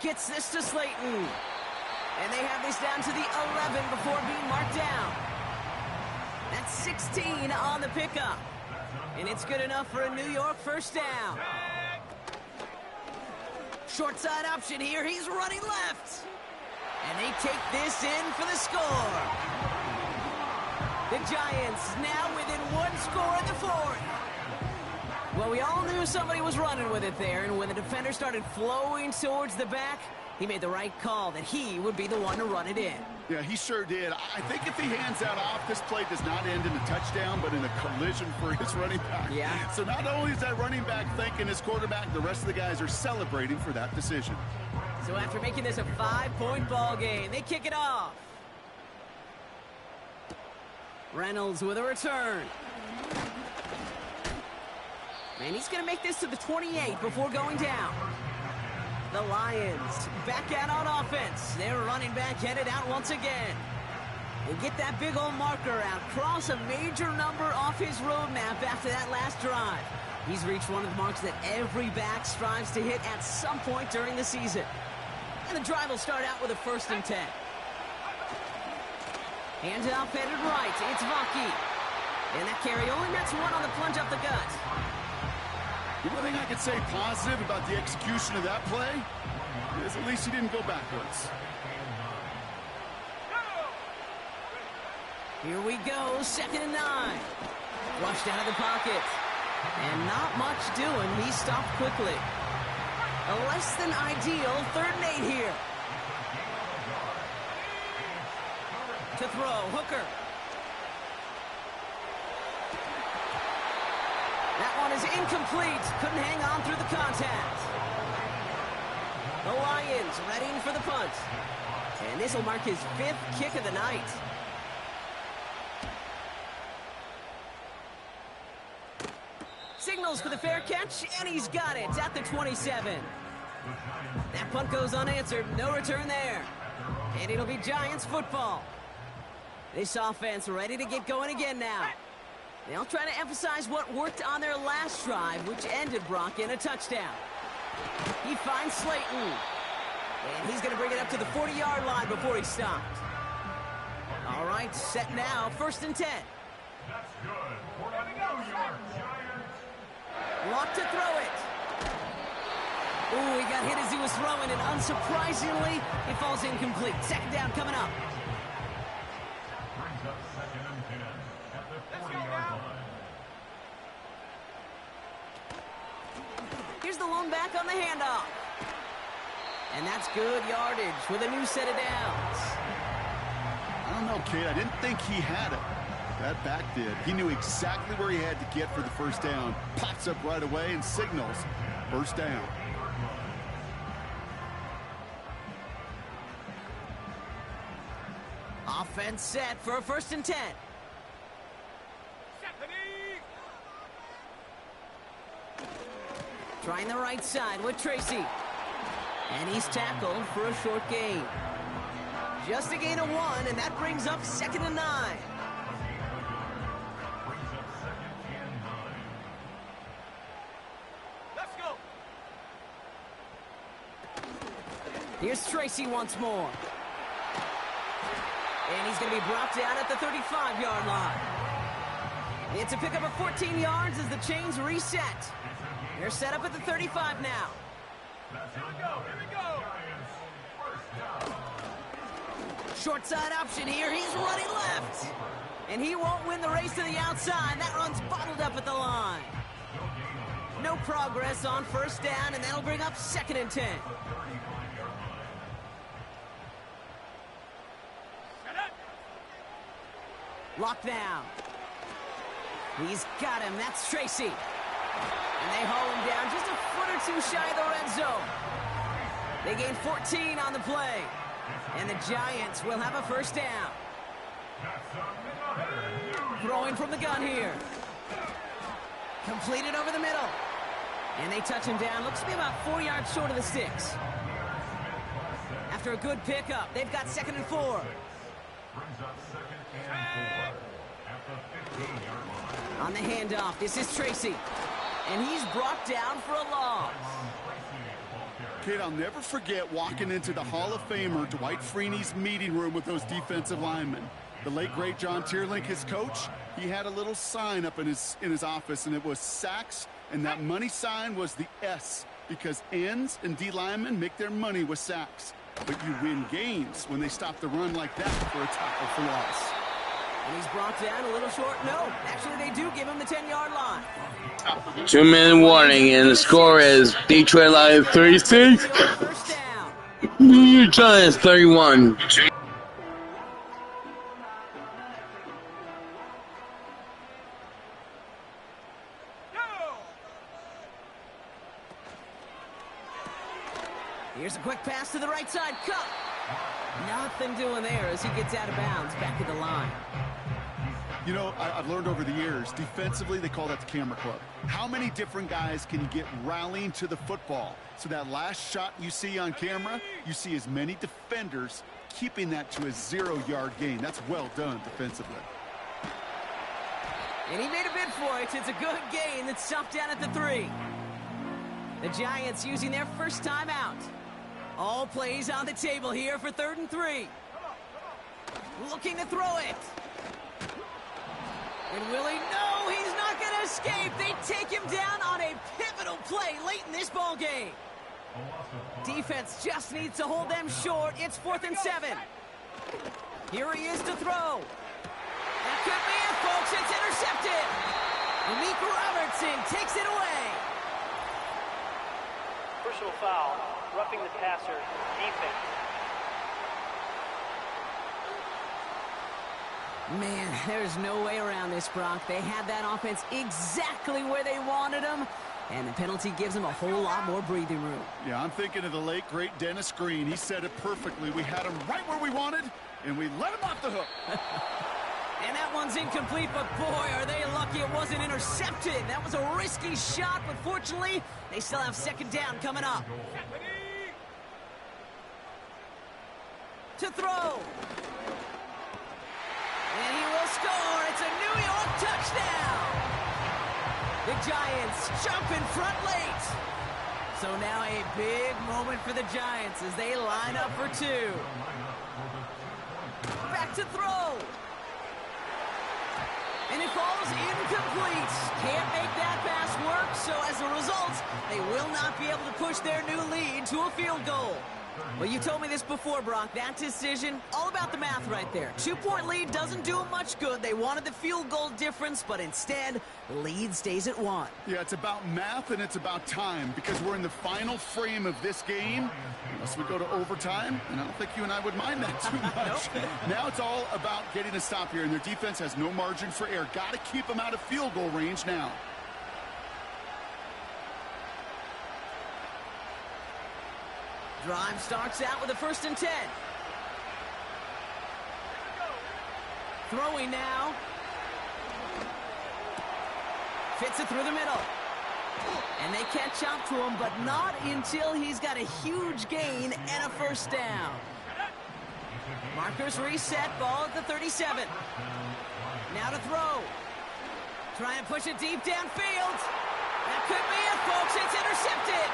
Gets this to Slayton. And they have this down to the 11 before being marked down. That's 16 on the pickup. And it's good enough for a New York 1st down. Short side option here. He's running left. And they take this in for the score. The Giants now within 1 score in the 4th. Well, we all knew somebody was running with it there, and when the defender started flowing towards the back, he made the right call that he would be the one to run it in. Yeah, he sure did. I think if he hands that off, this play does not end in a touchdown, but in a collision for his running back. Yeah. So not only is that running back thanking his quarterback, the rest of the guys are celebrating for that decision. So after making this a 5-point ball game, they kick it off. Reynolds with a return. And he's going to make this to the 28 before going down. The Lions back out on offense. Their running back headed out once again. They get that big old marker out, cross a major number off his roadmap after that last drive. He's reached one of the marks that every back strives to hit at some point during the season. And the drive will start out with a 1st and 10. Hands it off, headed right. It's Vaki. And that carry only nets 1 on the plunge up the gut. The one thing I could say positive about the execution of that play is at least he didn't go backwards. Here we go, 2nd and 9. Rushed out of the pocket. And not much doing. He stopped quickly. A less than ideal 3rd and 8 here. To throw, Hooker. That one is incomplete. Couldn't hang on through the contact. The Lions readying for the punt. And this will mark his 5th kick of the night. Signals for the fair catch, and he's got it at the 27. That punt goes unanswered. No return there. And it'll be Giants football. This offense ready to get going again now. They'll try to emphasize what worked on their last drive, which ended Brock in a touchdown. He finds Slayton. And he's going to bring it up to the 40-yard line before he stopped. All right, set now, 1st and 10. That's good. For the New York Giants. Lock to throw it. Ooh, he got hit as he was throwing, and unsurprisingly, it falls incomplete. 2nd down coming up. Brings up 2nd and 10 at the 40-yard line. Here's the lone back on the handoff. And that's good yardage with a new set of downs. I don't know, kid. I didn't think he had it. That back did. He knew exactly where he had to get for the 1st down. Pops up right away and signals 1st down. Offense set for a 1st and 10. Trying the right side with Tracy. And he's tackled for a short gain. Just a gain of 1, and that brings up 2nd and 9. Brings up 2nd and 9. Let's go. Here's Tracy once more. And he's going to be brought down at the 35-yard line. It's a pickup of 14 yards as the chains reset. They're set up at the 35 now. Here we go. Short side option here. He's running left. And he won't win the race to the outside. That run's bottled up at the line. No progress on 1st down, and that'll bring up 2nd and 10. Lock down. He's got him. That's Tracy. And they haul him down just a foot or 2 shy of the red zone. They gain 14 on the play. And the Giants will have a 1st down. Throwing from the gun here. Completed over the middle. And they touch him down. Looks to be about 4 yards short of the sticks. After a good pickup, they've got 2nd and 4. Brings up 2nd and 4 at the 15-yard line. On the handoff, this is Tracy. And he's brought down for a loss. Kid, I'll never forget walking into the Hall of Famer Dwight Freeney's meeting room with those defensive linemen. The late, great John Tierlink, his coach, he had a little sign up in his office, and it was sacks, and that money sign was the S, because ends and D linemen make their money with sacks. But you win games when they stop the run like that for a tackle for loss. And he's brought down a little short. No, actually they do give him the 10-yard line. 2-minute warning, and the score is Detroit Lions 36, 1st down. New York Giants 31. Here's a quick pass to the right side. Cut. Nothing doing there as he gets out of bounds back at the line. You know, I've learned over the years, defensively, they call that the camera club. How many different guys can you get rallying to the football? So that last shot you see on camera, you see as many defenders keeping that to a 0-yard gain. That's well done defensively. And he made a bid for it. It's a good gain that's stopped down at the 3. The Giants using their 1st time out. All plays on the table here for 3rd and 3. Looking to throw it. And will he? No, he's not going to escape. They take him down on a pivotal play late in this ball game. Defense just needs to hold them short. It's 4th and 7. Here he is to throw. That could be it, folks. It's intercepted. Meek Robertson takes it away. Personal foul, roughing the passer, defense. Man, there's no way around this, Brock. They had that offense exactly where they wanted them, and the penalty gives them a whole lot more breathing room. Yeah, I'm thinking of the late, great Dennis Green. He said it perfectly. We had him right where we wanted, and we let him off the hook. And that one's incomplete, but boy, are they lucky it wasn't intercepted. That was a risky shot, but fortunately, they still have second down coming up. To throw. And he will score. It's a New York touchdown. The Giants jump in front late. So now a big moment for the Giants as they line up for two. Back to throw. And it falls incomplete. Can't make that pass work, so as a result, they will not be able to push their new lead to a field goal. Well, you told me this before, Brock. That decision, all about the math right there. 2-point lead doesn't do them much good. They wanted the field goal difference, but instead, the lead stays at 1. Yeah, it's about math and it's about time because we're in the final frame of this game. Unless we go to overtime, and I don't think you and I would mind that too much. Now it's all about getting a stop here, and their defense has no margin for error. Got to keep them out of field goal range now. Drive starts out with a 1st and 10. Throwing now. Fits it through the middle. And they catch up to him, but not until he's got a huge gain and a 1st down. Markers reset, ball at the 37. Now to throw. Trying to push it deep downfield. That could be it, folks. It's intercepted.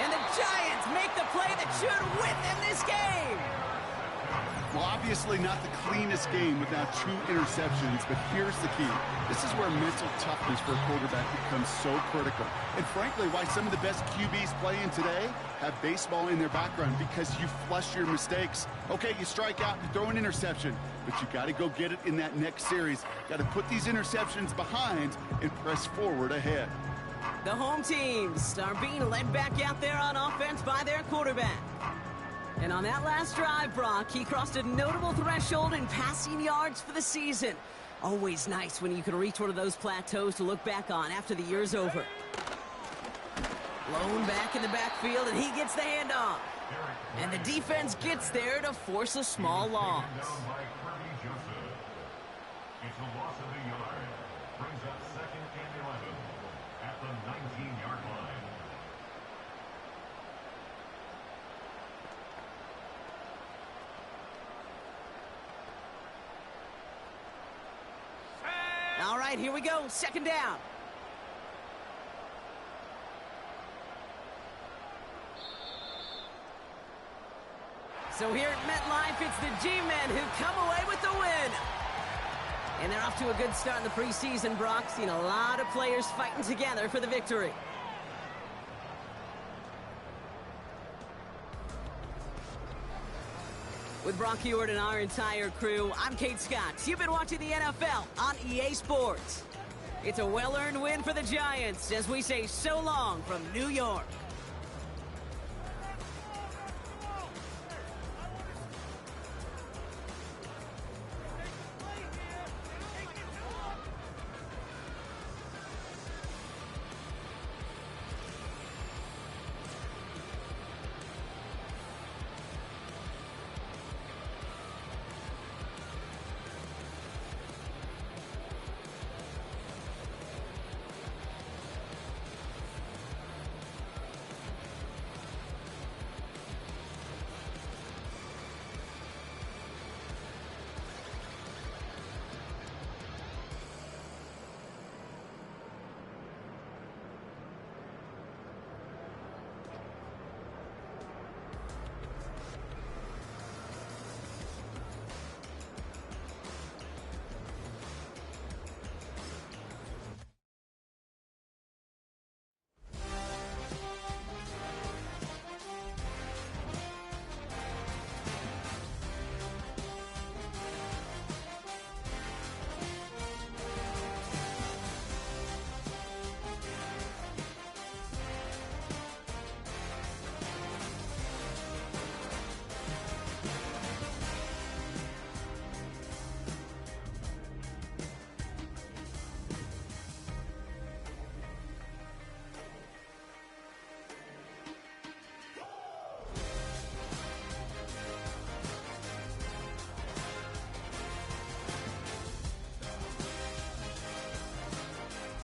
And the Giants make the play that should win them this game. Well, obviously not the cleanest game without 2 interceptions, but here's the key. This is where mental toughness for a quarterback becomes so critical. And frankly, why some of the best QBs playing today have baseball in their background, because you flush your mistakes. Okay, you strike out, you throw an interception, but you got to go get it in that next series. Got to put these interceptions behind and press forward ahead. The home teams are being led back out there on offense by their quarterback. And on that last drive, Brock, he crossed a notable threshold in passing yards for the season. Always nice when you can reach one of those plateaus to look back on after the year's over. Blown back in the backfield, and he gets the handoff. And the defense gets there to force a small loss. It's a loss of a yard. Brings up 2nd and 11 at the 19-yard line. All right, here we go. 2nd down. So here at MetLife, it's the G-Men who come away with the win. And they're off to a good start in the preseason, Brock. Seen a lot of players fighting together for the victory. With Brock Heward and our entire crew, I'm Kate Scott. You've been watching the NFL on EA Sports. It's a well-earned win for the Giants as we say so long from New York.